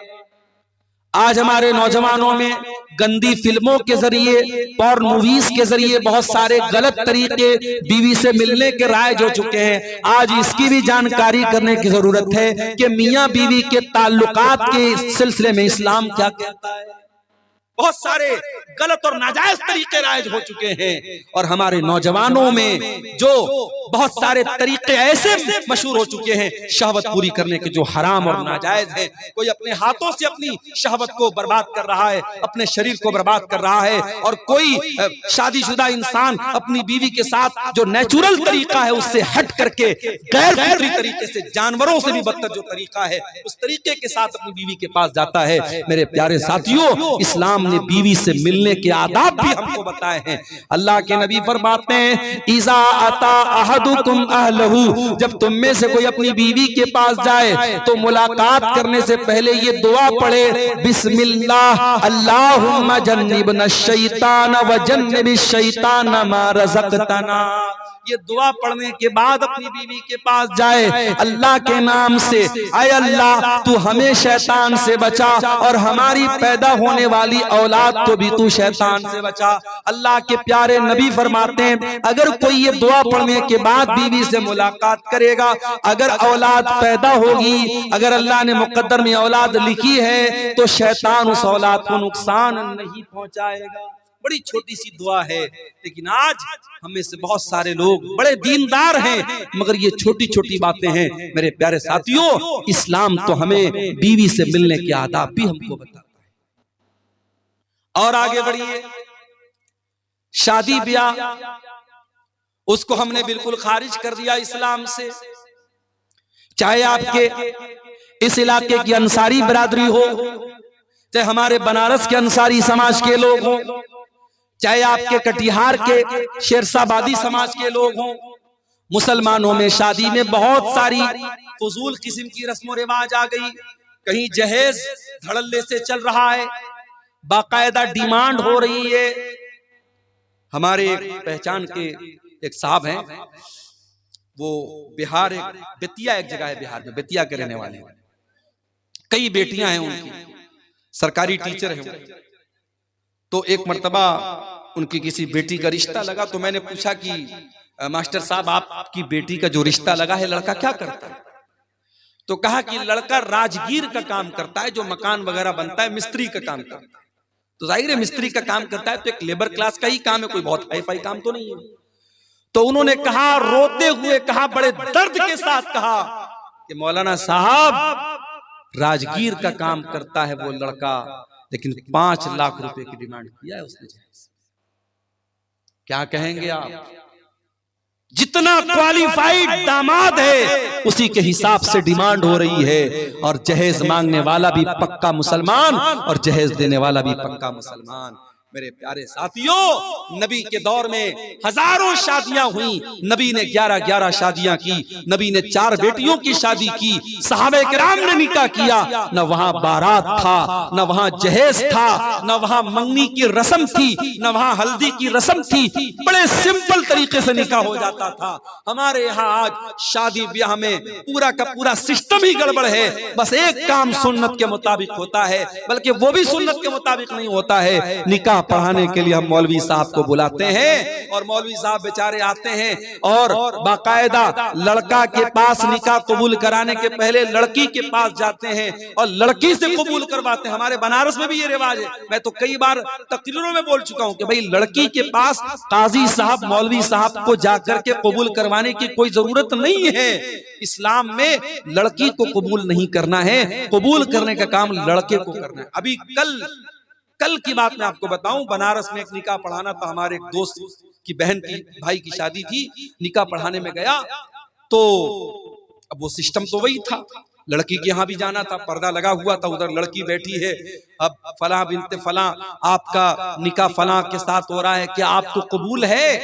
आज हमारे नौजवानों में गंदी फिल्मों के जरिए, पॉर्न मूवीज के जरिए बहुत सारे गलत तरीके बीवी से मिलने के राइज हो चुके हैं। आज इसकी भी जानकारी करने की जरूरत है कि मियां बीवी के ताल्लुकात के सिलसिले में इस्लाम क्या कहता है। बहुत सारे गलत और नाजायज तरीके राइज हो चुके हैं और हमारे नौजवानों में जो बहुत सारे तरीके ऐसे मशहूर हो चुके हैं शहवत पूरी करने के जो हराम और नाजायज है। कोई अपने हाथों से अपनी शहवत को बर्बाद कर रहा है, अपने शरीर को बर्बाद कर रहा है, और कोई शादीशुदा इंसान अपनी बीवी के साथ जो नेचुरल तरीका है उससे हट करके गैर फितरी तरीके से, जानवरों से भी बदतर जो तरीका है उस तरीके के साथ अपनी बीवी के पास जाता है। मेरे प्यारे साथियों, इस्लाम ने बीवी से मिलने के आदाब भी हमको बताए हैं। अल्लाह के नबी फरमाते हैं, इज़ा अता अहदुकुम अहलहू, जब तुम में से कोई अपनी बीवी के पास जाए तो मुलाकात करने से पहले ये दुआ पढ़े, बिस्मिल्लाह अल्लाहुम्मा जन्निबना शैतान व जन्निबिश शैतान मा रज़क़तना। ये दुआ पढ़ने के बाद अपनी बीवी के पास जाए अल्लाह के नाम से, आय अल्लाह तू हमें शैतान से बचा और हमारी पैदा होने वाली औलाद को भी तू शैतान से बचा। अल्लाह के प्यारे नबी फरमाते हैं, अगर कोई ये दुआ पढ़ने के बाद बीवी से मुलाकात करेगा, अगर औलाद पैदा होगी, अगर अल्लाह ने मुकद्दर में औलाद लिखी है तो शैतान उस औलाद को नुकसान नहीं पहुंचाएगा। बड़ी छोटी सी दुआ है, लेकिन आज हमें से बहुत सारे लोग बड़े दीनदार हैं मगर ये छोटी छोटी बातें हैं। मेरे प्यारे साथियों, इस्लाम तो हमें बीवी से मिलने के आदाब भी हमको बताता है। और आगे बढ़िए, शादी ब्याह उसको हमने बिल्कुल खारिज कर दिया इस्लाम से। चाहे आपके इस इलाके की अंसारी बरादरी हो, चाहे हमारे बनारस के अंसारी समाज के लोग हों, चाहे आपके कटिहार के शेरशाबादी समाज के लोग हों, मुसलमानों में शादी में बहुत सारी फजूल किस्म की रस्म रिवाज आ गई। कहीं जहेज धड़ल्ले से चल रहा है, बाकायदा डिमांड हो रही है। हमारे पहचान के एक साहब हैं, वो बिहार, एक बेतिया एक जगह है बिहार में, बेतिया के रहने वाले हैं, कई बेटियां हैं उनकी, सरकारी टीचर हैं। तो एक मर्तबा उनकी किसी बेटी का रिश्ता लगा, तो मैंने पूछा कि मास्टर साहब आपकी बेटी का जो रिश्ता लगा है लड़का क्या करता है? तो कहा कि लड़का राजगीर का काम करता है, जो मकान वगैरह बनता है मिस्त्री का काम करता है। तो जाहिर है मिस्त्री का काम करता है तो एक लेबर क्लास का ही काम है, कोई बहुत हाई फाई काम तो नहीं है। तो उन्होंने कहा, रोते हुए कहा, बड़े दर्द के साथ कहा कि मौलाना साहब राजगीर का काम करता है वो लड़का, लेकिन 5 लाख रुपए की डिमांड किया है उसने। क्या कहेंगे आप? जितना क्वालिफाइड दामाद है उसी के हिसाब से डिमांड हो रही है, और जहेज मांगने वाला भी पक्का मुसलमान और जहेज देने वाला भी पक्का मुसलमान। मेरे प्यारे साथियों, नबी के दौर में हजारों शादियां हुई, नबी ने 11-11 शादियां की, नबी ने 4 बेटियों की शादी की, सहाबे किराम ने निकाह किया। न वहां बारात था, न वहां जहेज था, न वहां मंगनी की रस्म थी, न वहां हल्दी की रस्म थी। बड़े सिंपल तरीके से निकाह हो जाता था। हमारे यहाँ आज शादी ब्याह में पूरा का पूरा सिस्टम ही गड़बड़ है। बस एक काम सुन्नत के मुताबिक होता है, बल्कि वो भी सुन्नत के मुताबिक नहीं होता है। निकाह पढ़ाने के लिए हम मौलवी साहब को बुलाते हैं और मौलवी साहब बेचारे आते हैं और बाकायदा लड़का के पास निकाह कबूल कराने के पहले लड़की के पास जाते हैं और लड़की से कबूल करवाते हैं। हमारे बनारस में भी ये रिवाज है। मैं तो कई बार तकरीरों में बोल चुका हूं कि भाई लड़की के पास काजी साहब, मौलवी साहब को जाकर के कबूल करवाने की कोई जरूरत नहीं है। इस्लाम में लड़की को कबूल नहीं करना है, कबूल करने का काम लड़के को करना है। अभी कल की बात मैं आपको बताऊं, बनारस में एक निकाह पढ़ाना था। हमारे एक दोस्त की बहन की भाई की शादी थी, निकाह पढ़ाने में गया तो अब वो सिस्टम तो वही था, लड़की के यहाँ भी जाना था, पर्दा लगा हुआ था, उधर लड़की बैठी है। अब फलां बिनते फलां आपका निकाह फलां के साथ हो रहा है, क्या आपको कबूल है?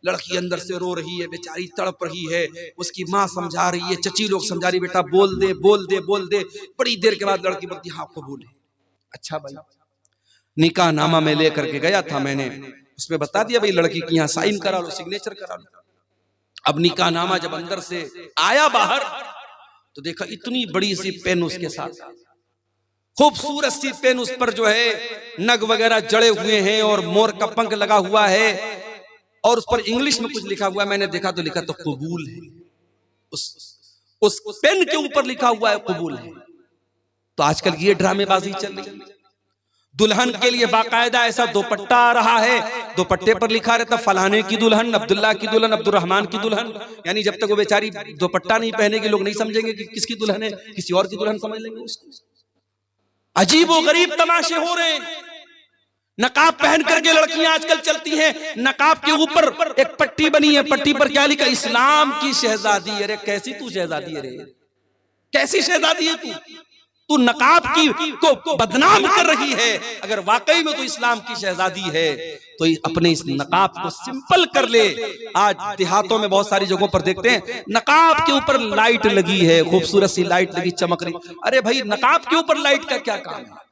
लड़की अंदर से रो रही है, बेचारी तड़प रही है। उसकी माँ समझा रही है, चची लोग समझा रही, बेटा बोल दे बोल दे बोल दे। बड़ी देर के बाद लड़की बोलती हाँ कबूल है। अच्छा भाई, निकाह नामा में लेकर के गया था मैंने, उसमें बता दिया भाई लड़की की यहाँ साइन करा लो, सिग्नेचर करा लो। अब निकाह नामा जब अंदर से आया बाहर तो देखा इतनी बड़ी सी पेन उसके साथ, खूबसूरत सी पेन, उस पर जो है नग वगैरह जड़े हुए हैं और मोर का पंख लगा हुआ है और उस पर इंग्लिश में कुछ लिखा हुआ है। मैंने देखा तो लिखा तो कबूल है, उस पेन के ऊपर लिखा हुआ है कबूल है। तो आजकल ये ड्रामेबाजी चल रही है। दुल्हन के लिए बाकायदा ऐसा दुपट्टा आ रहा है, दुपट्टे पर लिखा रहता फलाने की दुल्हन, अब्दुल्ला की दुल्हन, अब्दुर्रहमान की दुल्हन। यानी जब तक वो बेचारी दुपट्टा नहीं पहनेगी लोग नहीं समझेंगे कि किसकी दुल्हन है, किसी और की दुल्हन समझ लेंगे उसको। अजीब व गरीब तमाशे हो रहे हैं। नकाब पहन करके लड़कियां आजकल चलती हैं, नकाब के ऊपर एक पट्टी बनी है, पट्टी पर क्या लिखा, इस्लाम की शहजादी। अरे कैसी तू शहजादी है रे, कैसी शहजादी है तू नकाब की को बदनाम कर रही है। अगर वाकई में तो इस्लाम की शहजादी है तो अपने इस नकाब को सिंपल कर ले। आज देहातों में बहुत सारी जगहों पर देखते हैं नकाब के ऊपर लाइट लगी है, खूबसूरत सी लाइट लगी, चमक रही। अरे भाई नकाब के ऊपर लाइट का क्या काम है?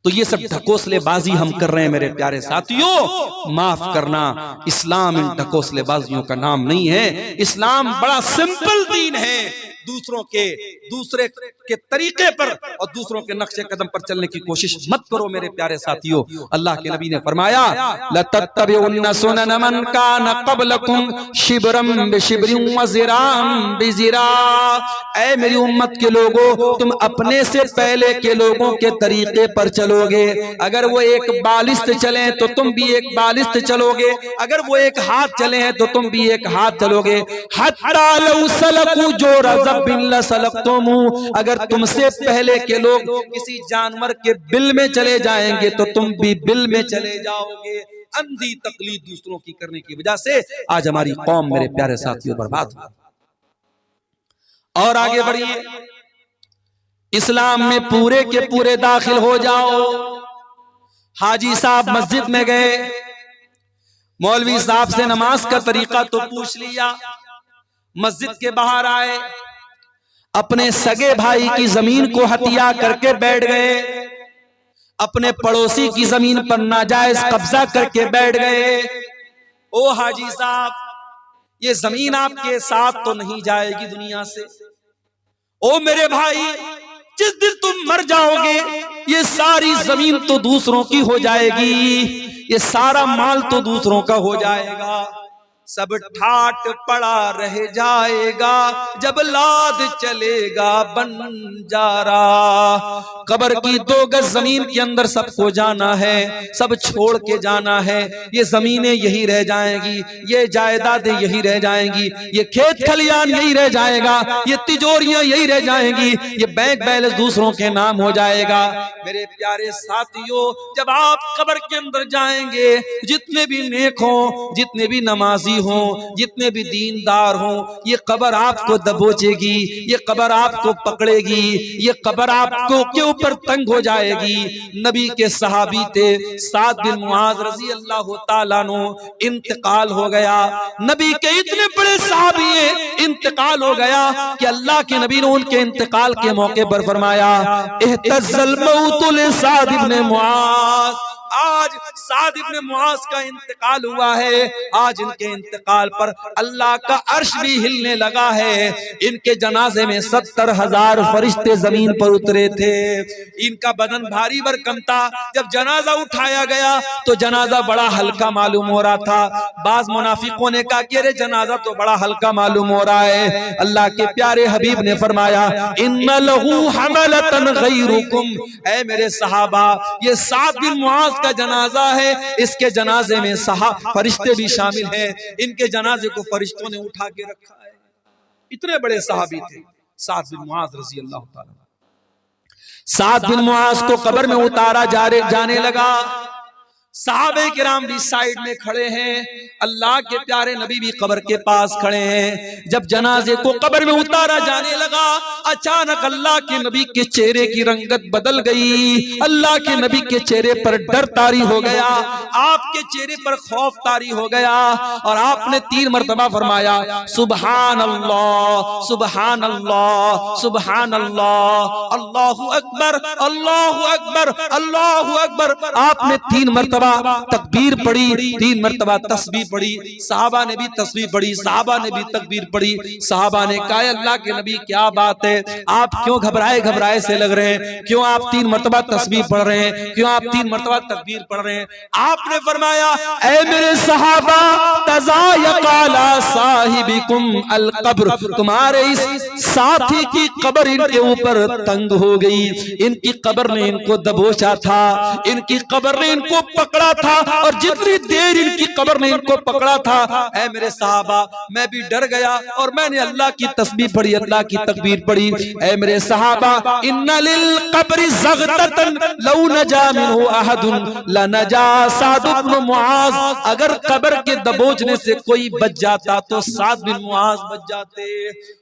तो ये सब ढकोसलेबाजी हम कर रहे हैं मेरे प्यारे साथियों, माफ करना, इस्लाम इन ढकोसलेबाजियों का नाम नहीं है। इस्लाम बड़ा सिंपल दीन है, दूसरे के तरीके पर और दूसरों के नक्शे कदम पर चलने की कोशिश मत करो मेरे प्यारे साथियों। अल्लाह के नबी ने फरमाया लतत्तबिउन्ना सुनन मन कान क़ब्लकुम शिब्रम बिशिब्रिन व ज़िराम बिज़िरा। ऐ मेरी उम्मत के लोगों, तुम अपने से पहले के लोगों के तरीके पर चलोगे। अगर वो एक बालिश्त चले तो तुम भी एक बालिश्त चलोगे, अगर वो एक हाथ चले हैं तो तुम भी एक हाथ चलोगे। हत्ता लौ सलकू जोरज़ अगर तुमसे पहले के लोग किसी जानवर के बिल में चले जाएंगे तो तुम भी बिल में चले जाओगे। अंधी तकलीद दूसरों की करने की वजह से आज हमारी कौम मेरे प्यारे साथियों बर्बाद हो। और आगे बढ़िए, इस्लाम में पूरे के पूरे दाखिल हो जाओ। हाजी साहब मस्जिद में गए, मौलवी साहब से नमाज का तरीका तो पूछ लिया, मस्जिद के बाहर आए, अपने सगे भाई की जमीन को हत्या करके बैठ गए, अपने पड़ोसी की जमीन पर नाजायज कब्जा करके बैठ गए। ओ हाजी साहब, ये जमीन आपके साथ तो नहीं जाएगी दुनिया से। ओ मेरे भाई, जिस दिन तुम मर जाओगे ये सारी जमीन तो दूसरों की हो जाएगी, ये सारा माल तो दूसरों का हो जाएगा, सब ठाट पड़ा रह जाएगा जब लाद चलेगा बंजारा। कब्र की 2 गज जमीन के अंदर सबको जाना है, सब छोड़ के जाना है। ये जमीनें यही रह जाएंगी, ये जायदादें यही रह जाएंगी, ये खेत खलियान यही रह जाएगा, ये तिजोरियां यही रह जाएंगी, ये बैंक बैलेंस दूसरों के नाम हो जाएगा। मेरे प्यारे साथियों, जब आप कब्र के अंदर जाएंगे, जितने भी नेक हो, जितने भी नमाजी हो, जितने भी दीनदार हो, ये कब्र आपको दबोचेगी, ये कब्र आपको पकड़ेगी, ये कब्र आपको के ऊपर तंग हो जाएगी। नबी के सहाबी थे साद बिन मुआज रजी अल्लाह तआला अन्हु, इंतकाल हो गया। नबी के इतने बड़े सहाबी हैं, इंतकाल हो गया कि अल्लाह के नबी ने उनके इंतकाल के मौके पर फरमाया इhtazal मौत लिसाद इब्न मुआज। आज साद इब्न मुआज का इंतकाल हुआ है, आज इनके इंतकाल पर अल्लाह का अर्श भी हिलने लगा है। इनके जनाजे में 70,000 फरिश्ते जमीन पर उतरे थे। इनका बदन भारी भरकम था। जब जनाजा उठाया गया तो जनाजा बड़ा हल्का मालूम हो रहा था। बाज मुनाफिकों ने कहा कि अरे जनाजा तो बड़ा हल्का मालूम हो रहा है। अल्लाह के प्यारे हबीब ने फरमाया इन्ना लहू हमलतन गैरुकुम, ऐ मेरे सहाबा, ये साद बिन मुआज का जनाजा है, इसके जनाजे में फरिश्ते भी शामिल हैं। इनके जनाजे को फरिश्तों ने उठा के रखा है। इतने बड़े सहाबी थे साद बिन मुआज रजी अल्लाह ताला। साद बिन मुआज को कब्र में उतारा जाने लगा। सहाबे किराम भी साइड में खड़े हैं, अल्लाह के प्यारे नबी भी कब्र के पास खड़े हैं। जब जनाजे को कब्र में उतारा जाने लगा, अचानक अल्लाह के नबी के चेहरे की रंगत बदल गई। अल्लाह के नबी के चेहरे पर डर तारी हो गया, आपके चेहरे पर खौफ तारी हो गया और आपने 3 मरतबा फरमाया सुबहान अल्लाह, सुबहान अल्लाह, सुबहान अल्लाह, अल्लाहु अकबर, अल्लाहु अकबर, अल्लाहु अकबर। आपने 3 मरतबा मरतबा तकबीर पढ़ी, 3 मरतबा तस्बीह पढ़ी, सहाबा ने भी तस्बीह पढ़ी, सहाबा ने भी तकबीर पढ़ी। सहाबा ने कहा अल्लाह के नबी क्या बात है, आप क्यों घबराए घबराए से लग रहे हैं, क्यों आप 3 मरतबा तस्बीह पढ़ रहे हैं, क्यों आप 3 मरतबा तकबीर पढ़ रहे हैं। आपने फरमाया ऐ मेरे सहाबा तज़ायक़ाला साहिबिकुम अल कब्र, तुम्हारे इस साथी की कब्र इनके ऊपर तंग हो गई, इनकी कब्र ने इनको दबोचा था, इनकी कब्र ने इनको पकड़ा था, और जितनी देर इनकी कब्र ने इनको पकड़ा था ऐ मेरे सहाबा मैं भी डर गया और मैंने अल्लाह की तस्बीह पढ़ी, अल्लाह की तकबीर पढ़ी। ऐ मेरे सहाबा इन्ना लिल कब्रि ज़ग़ततन लौ नजा मिन्हु अहदुन लनजा साद इब्न मुआज़, अगर कब्र के दबोचने से कोई बच जाता तो साद बिन मुआज़ बच जाते।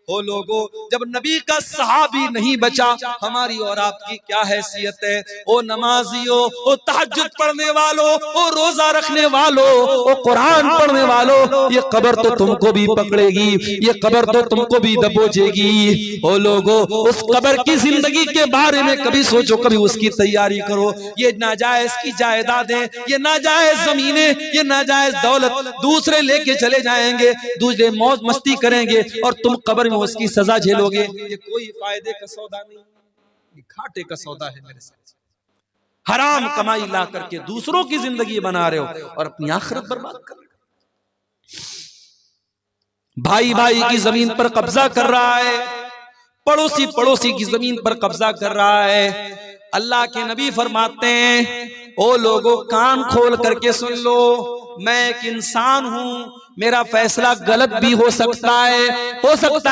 ओ लोगो, जब नबी का सहाबी नहीं बचा, हमारी और आपकी क्या हैसियत है। ओ नमाजियों, ओ तहज्जुद पढ़ने वालों, ओ रोजा रखने वालों, ओ कुरान पढ़ने वालों, ये कब्र तो तुमको भी पकड़ेगी, ये कब्र तो तुमको भी दबोचेगी। ओ लोगो, उस कब्र की जिंदगी के बारे में कभी सोचो, कभी उसकी तैयारी करो। ये नाजायज की जायदादें, ये नाजायज जमीनें, ये नाजायज दौलत दूसरे लेके चले जाएंगे, दूसरे मौज मस्ती करेंगे और तुम कब्र में उसकी सजा झेलोगे। ये कोई फायदे का सौदा नहीं, ये घाटे का सौदा है मेरे साथ। हराम कमाई ला करके दूसरों की जिंदगी बना रहे हो और अपनी आखिरत बर्बाद कर रहे हो। भाई भाई की जमीन पर कब्जा कर रहा है, पड़ोसी पड़ोसी की जमीन पर कब्जा कर रहा है। अल्लाह के नबी फरमाते हैं ओ लोगों कान खोल करके सुन लो, मैं एक इंसान हूं, मेरा फैसला गलत भी हो सकता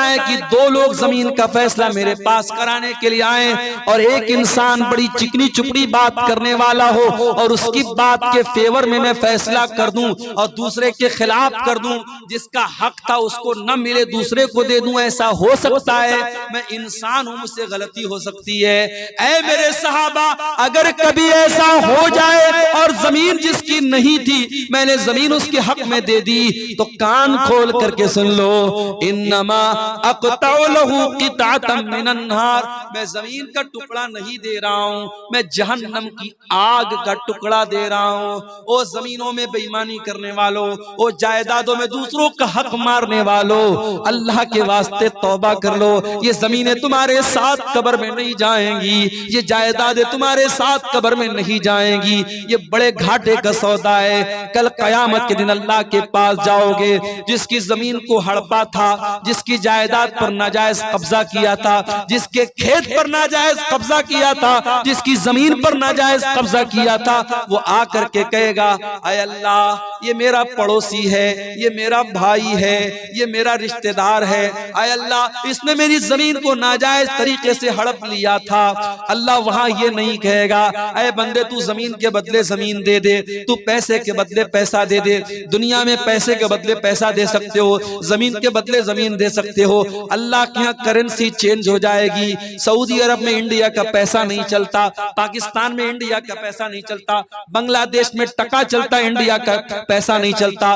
है कि 2 लोग जमीन का फैसला मेरे पास कराने के लिए आए और एक इंसान बड़ी चिकनी चुपड़ी बात करने वाला हो और उसकी बात के फेवर में मैं फैसला कर दूं और दूसरे के खिलाफ कर दूं, जिसका हक था उसको न मिले दूसरे को दे दूं, ऐसा हो सकता है। मैं इंसान हूं, मुझसे गलती हो सकती है। ऐ मेरे सहाबा, अगर कभी ऐसा हो जाए और जमीन जिसकी नहीं थी मैंने जमीन उसके हक में दे दी, तो कान खोल करके सुन लो, इन्नमा अक़तउ लहू क़िताअतम मिनन नार, मैं जमीन का टुकड़ा नहीं दे रहा हूं, मैं जहन्नम की आग का टुकड़ा दे रहा हूं। ओ जमीनों में बेईमानी करने वालों, ओ जायदादों में दूसरों का हक मारने वालों, अल्लाह के वास्ते तौबा कर लो। ये जमीनें तुम्हारे साथ कब्र में नहीं जाएंगी, ये जायदादें तुम्हारे साथ कब्र में नहीं जाएंगी, ये बड़े घाटे का सौदा है। कल कयामत के दिन अल्लाह के पास जाओगे, जिसकी जमीन को हड़पा था, जिसकी जायदाद पर नाजायज कब्जा किया था, जिसके खेत पर नाजायज कब्जा किया था, जिसकी जमीन पर नाजायज कब्जा किया था, वो आकर के कहेगा ऐ अल्लाह ये मेरा पड़ोसी है, ये मेरा भाई है, ये मेरा रिश्तेदार है, ऐ अल्लाह इसने मेरी जमीन को नाजायज तरीके से हड़प लिया था। अल्लाह वहां ये नहीं कहेगा ऐ बंदे तू जमीन के बदले जमीन दे दे, तू पैसे के बदले पैसा दे दे। दुनिया में पैसे के बदले पैसा दे सकते हो, जमीन के बदले जमीन दे सकते हो। अल्लाह के यहाँ करेंसी चेंज हो जाएगी। सऊदी अरब में इंडिया का पैसा नहीं चलता, पाकिस्तान में इंडिया का पैसा नहीं चलता, बांग्लादेश में टका चलता, इंडिया का पैसा नहीं चलता,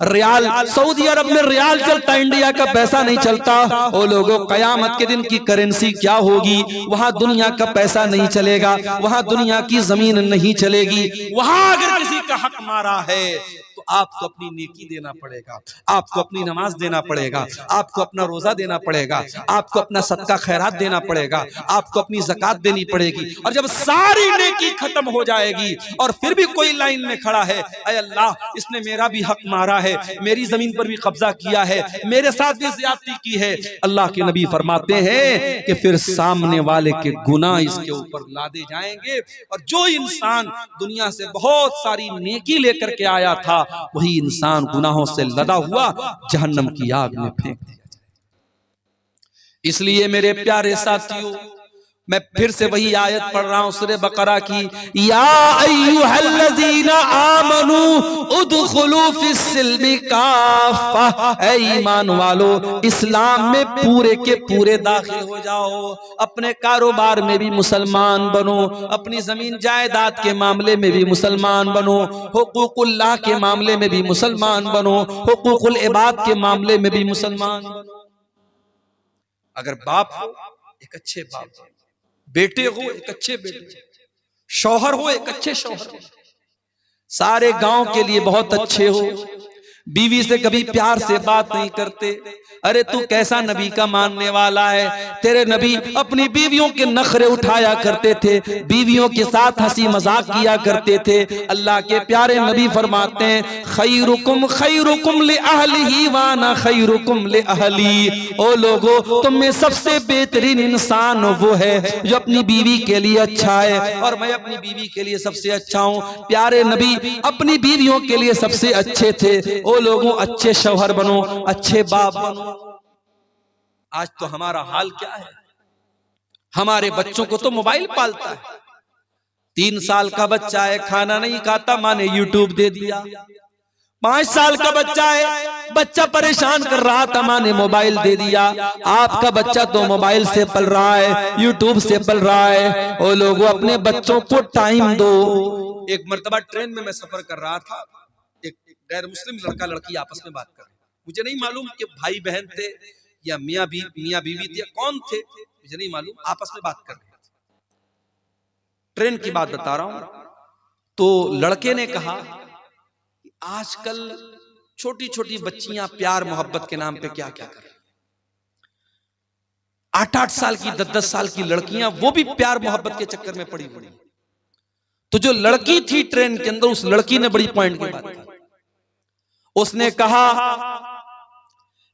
रियाल सऊदी अरब में रियाल चलता, इंडिया का पैसा नहीं चलता। ओ लोगों, कयामत के दिन की करेंसी क्या होगी? वहां दुनिया का पैसा नहीं चलेगा, वहां दुनिया की जमीन नहीं चलेगी। वहां अगर किसी का हक मारा है तो आपको अपनी नेकी देना पड़ेगा, आपको अपनी नमाज देना पड़ेगा, आपको अपना रोजा देना पड़ेगा, आपको अपना सदका खैरात देना पड़ेगा, आपको अपनी ज़कात देनी पड़ेगी। और जब सारी नेकी खत्म हो जाएगी और फिर भी कोई लाइन में खड़ा है, ऐ अल्लाह इसने मेरा भी हक मारा है, मेरी जमीन पर भी कब्जा किया है, मेरे साथ भी ज़्यादती की है, अल्लाह के नबी फरमाते हैं कि फिर सामने वाले के गुनाह इसके ऊपर लादे जाएंगे और जो इंसान दुनिया से बहुत सारी नेकी लेकर के आया था वही इंसान गुनाहों से लदा हुआ जहन्नम की आग में फेंक दिया जाए। इसलिए मेरे प्यारे साथियों, मैं फिर से वही आयत पढ़ रहा हूं सूरह बकरा की, या अय्युहल्लज़ीना आमनू उदखुलू फिस्सिल्मि काफ़ा, ऐ ईमान वालो इस्लाम में पूरे के पूरे दाखिल हो जाओ। अपने कारोबार में भी मुसलमान बनो, अपनी जमीन जायदाद के मामले में भी मुसलमान बनो, हुकूकुल्लाह के मामले में भी मुसलमान बनो, हुकूकुल इबाद के मामले में भी मुसलमान बनो। अगर बाप हो एक अच्छे बाप, बेटे हो एक अच्छे बेटे, शौहर हो एक अच्छे शौहर, सारे गांव के लिए बहुत अच्छे हो, बीवी से कभी प्यार से बात नहीं करते। अरे तू कैसा नबी का मानने वाला है? तेरे नबी अपनी बीवियों के नखरे उठाया करते थे, बीवियों के साथ हंसी मजाक किया करते थे। अल्लाह के प्यारे नबी फरमाते हैं, खैरुकुम ले अहलिही वाना खैरुकुम ले अहली। ओ लोगो, तुम में सबसे बेहतरीन इंसान वो है जो अपनी बीवी के लिए अच्छा है, और मैं अपनी बीवी के लिए सबसे अच्छा हूँ। प्यारे नबी अपनी बीवियों के लिए सबसे अच्छे थे। ओ लोगों, अच्छे शौहर बनो, अच्छे बाप बनो। आज तो हमारा हाल क्या है? हमारे बच्चों को तो मोबाइल पालता है। 3 साल का बच्चा है, खाना नहीं खाता, माँ ने यूट्यूब दे दिया। 5 साल का बच्चा है, बच्चा परेशान कर रहा था, माँ ने मोबाइल दे दिया। आपका बच्चा तो मोबाइल से पल रहा है, यूट्यूब से पल रहा है। ओ लोगों, अपने बच्चों को टाइम दो। एक मर्तबा ट्रेन में मैं सफर कर रहा था, एक गैर मुस्लिम लड़का लड़की आपस में बात कर रहे। मुझे नहीं मालूम कि भाई बहन थे या मियाँ बीवी थे, कौन थे मुझे नहीं मालूम, आपस में बात कर रहे थे। ट्रेन की बात बता रहा हूं। तो लड़के ने कहा कि आजकल छोटी छोटी बच्चियां प्यार मोहब्बत के नाम पे क्या क्या कर रही, 8-8 साल की 10-10 साल की लड़कियां, वो भी प्यार मोहब्बत के चक्कर में पड़ी हुई। तो जो लड़की थी ट्रेन के अंदर, उस लड़की ने बड़ी पॉइंट की बात की। उसने कहा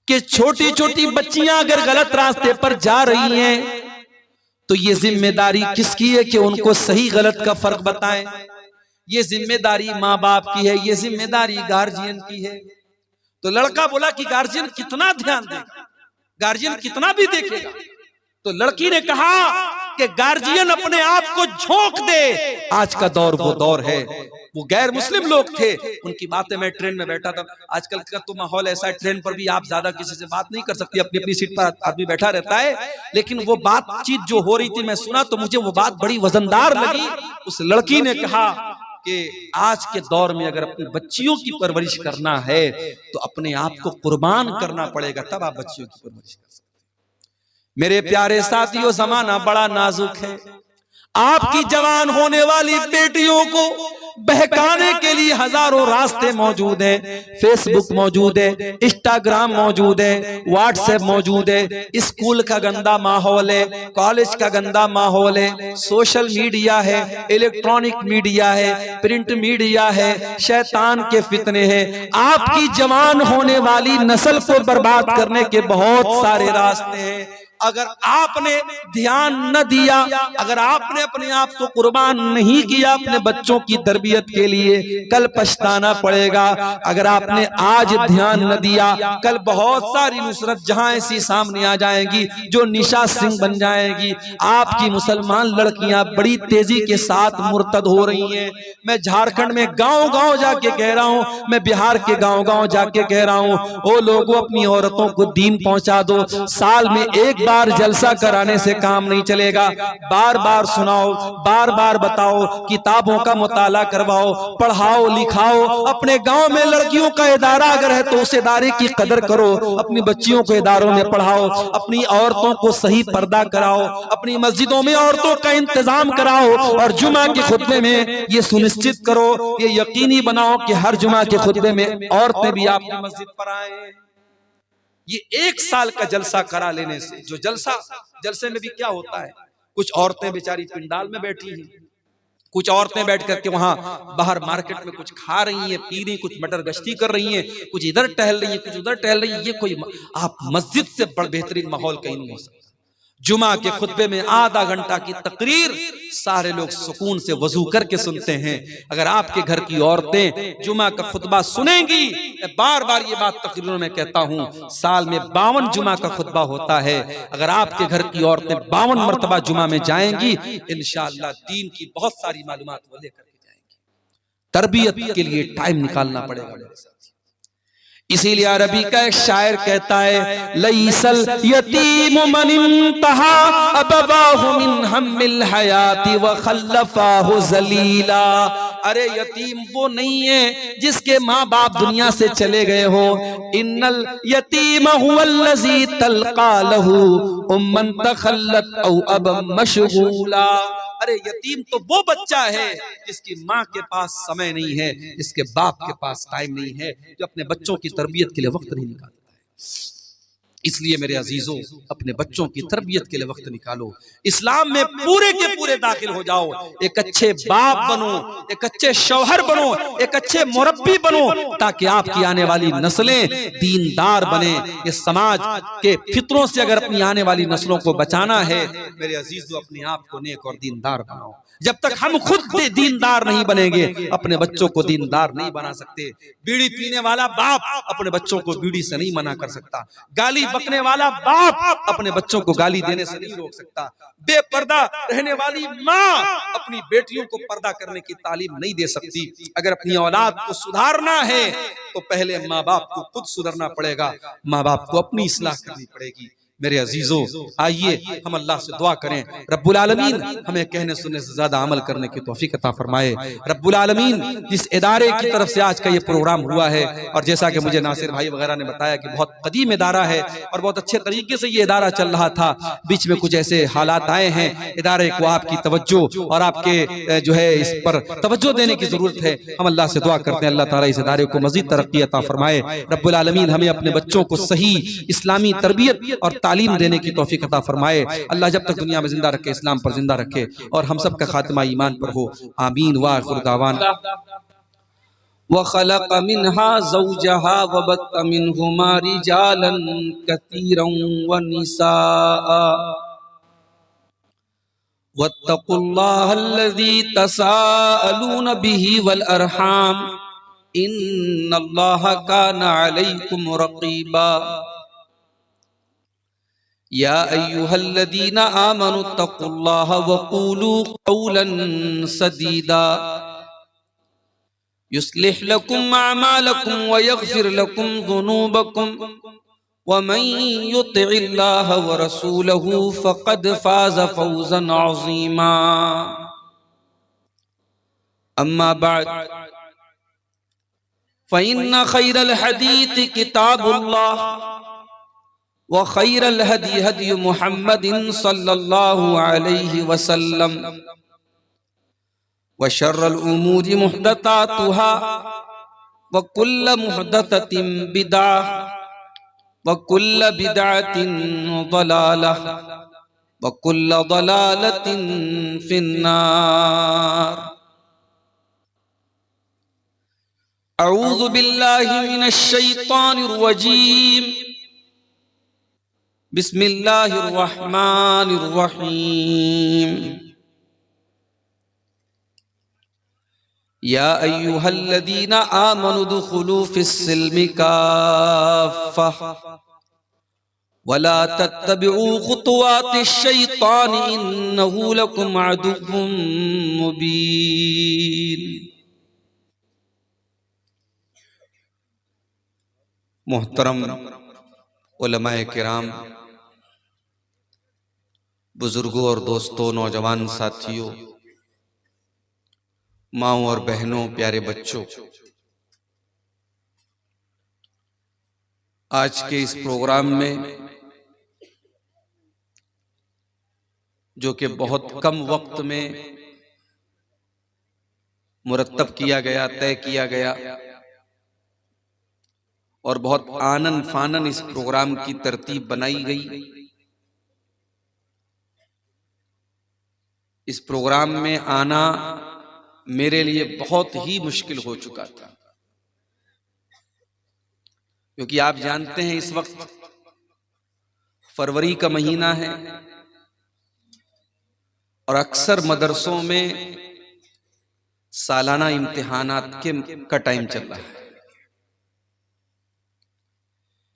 कि छोटी छोटी बच्चियां अगर गलत रास्ते पर जा रही हैं तो ये जिम्मेदारी किसकी है कि उनको सही गलत का फर्क बताएं? ये जिम्मेदारी माँ बाप की है, ये जिम्मेदारी गार्जियन की है। तो लड़का बोला कि गार्जियन कितना ध्यान देगा, गार्जियन कितना भी देखेगा। तो लड़की ने कहा कि गार्जियन अपने आप को झोंक दे। आज का दौर वो दौर है। वो गैर मुस्लिम लोग थे, उनकी बातें, मैं ट्रेन में बैठा था। आजकल का तो माहौल ऐसा है, ट्रेन पर भी आप ज्यादा किसी से बात नहीं कर सकती, अपनी अपनी सीट पर आदमी बैठा रहता है। लेकिन वो बातचीत जो हो रही थी मैं सुना तो मुझे वो बात बड़ी वजनदार लगी। उस लड़की ने कहा कि आज के दौर में अगर अपनी बच्चियों की परवरिश करना है तो अपने आप को कुर्बान करना पड़ेगा, तब आप बच्चियों की परवरिश कर सकते। मेरे प्यारे साथियों, जमाना बड़ा नाजुक है। आपकी जवान होने वाली बेटियों को बहकाने के लिए हजारों रास्ते मौजूद हैं। फेसबुक मौजूद है, इंस्टाग्राम मौजूद है, व्हाट्सएप मौजूद है। स्कूल का गंदा माहौल है, कॉलेज का गंदा माहौल है, सोशल मीडिया है, इलेक्ट्रॉनिक मीडिया है, प्रिंट मीडिया है, शैतान के फितने हैं। आपकी जवान होने वाली नस्ल को बर्बाद करने के बहुत सारे रास्ते हैं। अगर आपने ध्यान न दिया, अगर आपने अपने आप को कुर्बान नहीं किया अपने बच्चों की तरबियत के लिए, कल पछताना पड़ेगा। अगर आपने आज ध्यान न दिया, कल बहुत सारी नुसरत जहां ऐसी सामने आ जाएगी जो निशा सिंह बन जाएगी। आपकी मुसलमान लड़कियां बड़ी तेजी के साथ मुर्तद हो रही हैं। मैं झारखंड में गांव गांव जाके कह रहा हूं, मैं बिहार के गांव गांव जाके कह रहा हूं, ओ लोगों, अपनी औरतों को दीन पहुंचा दो। साल में एक बार जलसा कराने से काम नहीं चलेगा। बार बार सुनाओ, बार बार बताओ, किताबों का मुताला करवाओ, पढ़ाओ लिखाओ। अपने गांव में लड़कियों का इदारा अगर है तो उस इदारे की कदर करो। अपनी बच्चियों को इदारों में पढ़ाओ, अपनी औरतों को सही पर्दा कराओ, अपनी मस्जिदों में औरतों का इंतजाम कराओ, और जुमा के खुतबे में ये सुनिश्चित करो, ये यकीनी बनाओ कि हर जुमा के खुतबे में औरतें भी आपकी मस्जिद पर आए। ये 1 साल का जलसा करा लेने से, जो जलसे में भी क्या होता है, कुछ औरतें बेचारी पिंडाल में बैठी हैं, कुछ औरतें बैठ करके वहां बाहर मार्केट में कुछ खा रही हैं, पी रही, कुछ मटर गश्ती कर रही हैं, कुछ इधर टहल रही हैं, कुछ उधर टहल रही हैं। ये कोई आप मस्जिद से बड़ा बेहतरीन माहौल कहीं नहीं हो सकता। जुमा के खुतबे में आधा घंटा की तकरीर सारे लोग सुकून से वजू करके सुनते हैं। अगर आपके घर की औरतें जुमा का खुतबा सुनेंगी, बार बार ये बात तकरीरों में कहता हूं, साल में 52 जुमा का खुतबा होता है। अगर आपके घर की औरतें 52 मरतबा जुमा में जाएंगी, इंशाअल्लाह दीन की बहुत सारी मालूमात वो लेकर के जाएंगी। तरबियत के लिए टाइम निकालना पड़ेगा मेरे साथ। इसीलिए अरबी का एक शायर कहता है, लईसल यतीम मन इंतहा अबवाहु मिन हम्मिल हयाती व खल्लफाहु जलीला। अरे यतीम वो नहीं है जिसके माँ बाप दुनिया से चले गए हो। इन्नल यतीम हुवल्लज़ी तल्का लहू उम्मन तखल्लत औ अब मशगूला। अरे यतीम तो वो बच्चा है जिसकी माँ के पास समय नहीं है, जिसके बाप के पास टाइम नहीं है, जो अपने बच्चों की तरबियत के लिए वक्त नहीं निकालता है। इसलिए मेरे अजीजों, अपने बच्चों की तरबियत के लिए वक्त निकालो, इस्लाम में पूरे के पूरे दाखिल हो जाओ, एक अच्छे बाप बनो, एक अच्छे शौहर बनो, एक अच्छे मुरब्बी बनो, ताकि आपकी आने वाली नस्लें दीनदार बने। इस समाज के फितरों से अगर अपनी आने वाली नस्लों को बचाना है, मेरे अजीजों, अपने आप को नेक और दीनदार बनाओ। जब तक हम खुद दीनदार नहीं बनेंगे, अपने बच्चों को दीनदार नहीं बना सकते। बीड़ी पीने वाला बाप अपने बच्चों को बीड़ी से नहीं मना कर सकता, गाली बकने वाला बाप अपने बच्चों को गाली देने से नहीं रोक सकता, बेपर्दा रहने वाली माँ अपनी बेटियों को पर्दा करने की तालीम नहीं दे सकती। अगर अपनी औलाद को सुधारना है तो पहले माँ बाप को खुद सुधरना पड़ेगा, माँ बाप को अपनी इस्लाह करनी पड़ेगी। मेरे अजीजों, आइए हम अल्लाह से दुआ करें, रब्बुल आलमीन हमें कहने सुनने से ज्यादा अमल करने की तौफीक अता फरमाए। रब्बुल आलमीन जिस इदारे की तरफ से आज का ये प्रोग्राम हुआ है, और जैसा कि मुझे नासिर भाई वगैरह ने बताया कि बहुत कदीम इदारा है और बहुत अच्छे तरीके से ये इदारा चल रहा था, बीच में कुछ ऐसे हालात आए हैं, इदारे को आपकी तवज्जो और आपके जो है इस पर तवज्जो देने की जरूरत है। हम अल्लाह से दुआ करते हैं अल्लाह ताला इस इदारे को मजीद तरक्की अता फरमाए। रब्बुल आलमीन हमें अपने बच्चों को सही इस्लामी तरबियत और तालीम देने की तौफीक अता फरमाए। अल्लाह जब तक दुनिया में जिंदा रखे, इस्लाम पर जिंदा रखे और हम सब का खात्मा ईमान पर हो। आमीन व आखिर दावाना। व खलक़ मिन्हा ज़ौजहा व बत्त मिन्हुमा रिजालन कसीरन व निसाअ वत्तक़ुल्लाहल्लज़ी तसाअलून बिही वल अरहाम इन्नल्लाहा काना अलैकुम रक़ीबा। या अय्युहल्लज़ीना आमनुत्तक़ुल्लाहा वक़ूलू क़ौलन सदीदा युस्लिह लकुम अअमालकुम व यग़फिर लकुम ज़ुनूबकुम व मन युतिइल्लाह व रसूलहू फ़क़द फ़ाज़ फ़ौज़न अज़ीमा। अम्मा बअद फ़इन्न ख़ैरल हदीस किताबुल्लाह व खैरल हदी हदी मुहम्मदिन सल्लल्लाहु अलैहि वसल्लम व शर्रल उमूरि मुहदसातुहा व कुल्ल मुहदसतिन बिदअह व कुल्ल बिदअतिन ज़लालह व कुल्ल ज़लालतिन फिन्नार। अऊज़ु बिल्लाहि मिनश शैतानिर रजीम। बिस्मिल्लाहिर्रहमानिर्रहीम। या अय्युहल्लज़ीना आमनु दुखुलू फिस्सिल्मि काफ़्फ़ह वला तत्तबिऊ खुतुवातिश्शैतान इन्नहु लकुम अदुव्वुम मुबीन। मुहतरम उलमाए किराम, बुजुर्गों और दोस्तों, नौजवान साथियों, माओं और बहनों, प्यारे बच्चों, आज के इस प्रोग्राम में जो कि बहुत कम वक्त में मुरत्तब किया गया, तय किया गया और बहुत आनन फानन इस प्रोग्राम की तरतीब बनाई गई, इस प्रोग्राम में आना मेरे लिए बहुत ही मुश्किल हो चुका था, क्योंकि आप जानते हैं इस वक्त फरवरी का महीना है और अक्सर मदरसों में सालाना इम्तिहानात का टाइम चल रहा है।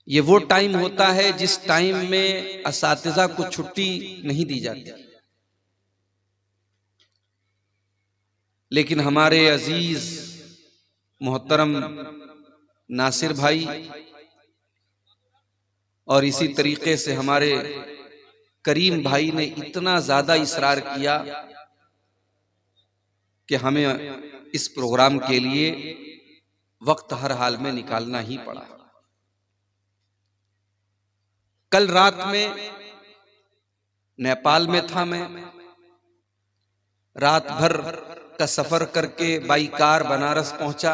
ये वो टाइम होता है जिस टाइम में असातिज़ा को छुट्टी नहीं दी जाती, लेकिन हमारे अजीज मोहतरम नासिर भाई और इसी तरीके से हमारे करीम भाई ने इतना ज्यादा इसरार किया कि हमें इस प्रोग्राम के लिए वक्त हर हाल में निकालना ही पड़ा। कल रात में नेपाल में था मैं, रात भर का सफर करके बाई कार बनारस पहुंचा।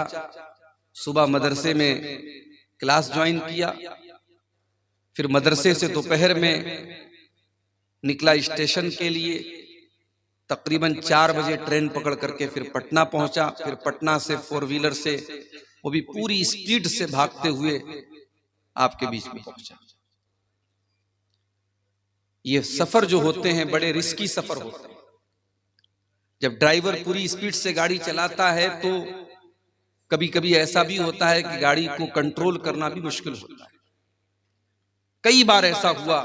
सुबह मदरसे में क्लास ज्वाइन किया, फिर मदरसे से दोपहर में निकला स्टेशन के लिए। तकरीबन 4 बजे ट्रेन पकड़ करके फिर पटना पहुंचा। फिर पटना से 4 व्हीलर से, वो भी पूरी स्पीड से भागते हुए आपके बीच में पहुंचा। ये सफर जो होते हैं बड़े रिस्की सफर होते हैं। जब ड्राइवर पूरी स्पीड से गाड़ी चलाता है तो कभी कभी ऐसा भी होता है कि गाड़ी को कंट्रोल करना भी मुश्किल होता है। कई बार ऐसा हुआ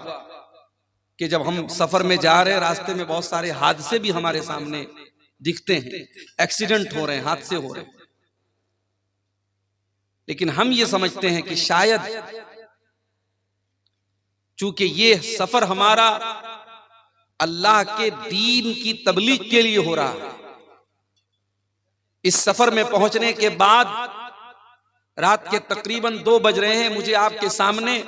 कि जब हम सफर में जा रहे हैं, रास्ते में बहुत सारे हादसे भी हमारे सामने दिखते हैं, एक्सीडेंट हो रहे हैं, हादसे हो रहे हैं, लेकिन हम ये समझते हैं कि शायद चूंकि ये सफर हमारा अल्लाह के दीन की तबलीग के लिए हो रहा है, इस सफर में पहुंचने के बाद रात के तकरीबन 2 बज रहे हैं, मुझे आपके सामने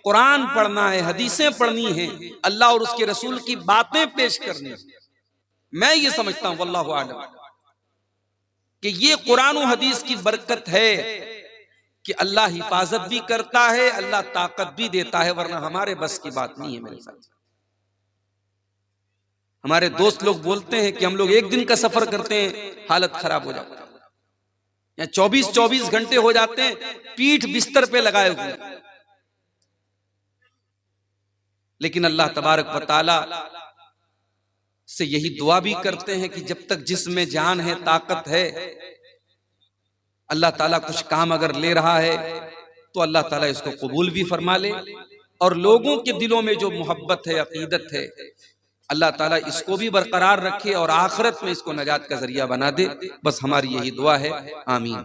कुरान पढ़ना है, हदीसें पढ़नी है, अल्लाह और उसके रसूल की बातें पेश करनी है। मैं ये समझता हूं वल्लाहु आलम कि ये कुरान और हदीस की बरकत है कि अल्लाह हिफाजत भी करता है, अल्लाह ताकत भी देता है, वरना हमारे बस की बात नहीं है। मेरे साथ हमारे दोस्त लोग बोलते हैं कि हम लोग 1 दिन का सफर करते हैं, हालत खराब हो जाती है, या 24-24 घंटे हो जाते हैं पीठ बिस्तर पे लगाए हुए। लेकिन अल्लाह तबारक व तआला से यही दुआ भी करते हैं कि जब तक जिस्म जान है, ताकत है, अल्लाह ताला कुछ काम अगर ले रहा है तो अल्लाह ताला इसको कबूल भी फरमा ले, और लोगों के दिलों में जो मोहब्बत है, अकीदत है, अल्लाह ताला इसको भी बरकरार रखे और आखिरत में इसको नजात का जरिया बना दे। बस हमारी यही दुआ है, आमीन।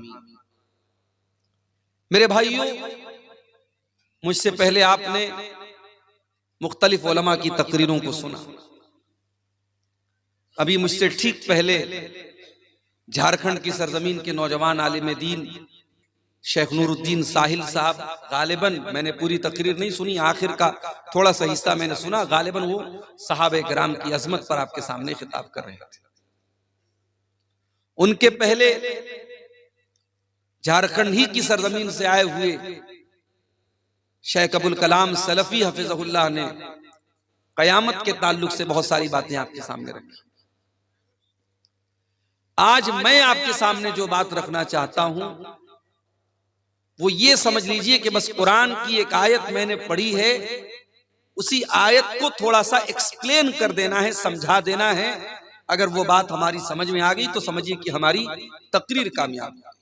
मेरे भाइयों, मुझसे पहले आपने मुख्तलिफ उलमा की तकरीरों को सुना। अभी मुझसे ठीक पहले झारखंड की सरजमीन के नौजवान आलिम दीन शेख नूरुद्दीन साहिल साहब, गालिबन मैंने पूरी तकरीर नहीं सुनी, आखिर का थोड़ा सा हिस्सा मैंने सुना, गालिबन वो सहाबे किराम की अजमत पर आपके सामने खिताब कर रहे थे। उनके पहले झारखंड ही की सरजमीन से आए हुए शेख अबुल कलाम सलफी हफिज़हुल्लाह ने कयामत के ताल्लुक से बहुत सारी बातें आपके सामने रखी। आज मैं आपके सामने जो बात रखना चाहता हूं वो ये समझ लीजिए कि बस कुरान की एक आयत मैंने पढ़ी है, उसी आयत को थोड़ा सा एक्सप्लेन कर देना है, समझा देना है। अगर वो बात हमारी समझ में आ गई तो समझिए कि हमारी तकरीर कामयाब है।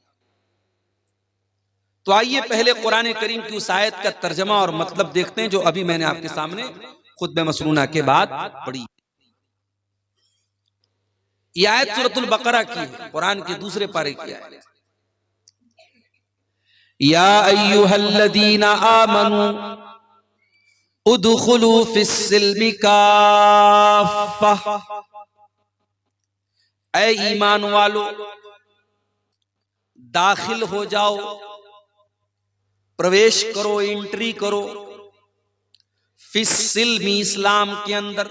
तो आइए पहले कुरान करीम की उस आयत का तर्जमा और मतलब देखते हैं जो अभी मैंने आपके सामने खुतबे मसनूना के बाद पढ़ी। यह आयत सूरतुल बकरा की है, कुरान के दूसरे पारे की आयत। या अय्युहल्लज़ीना आमनू उदखुलू फिस्सिल्मि काफ़ा, ऐ ईमान वालो दाखिल हो जाओ, प्रवेश करो, एंट्री करो, फिस्सिल्मि इस्लाम के अंदर,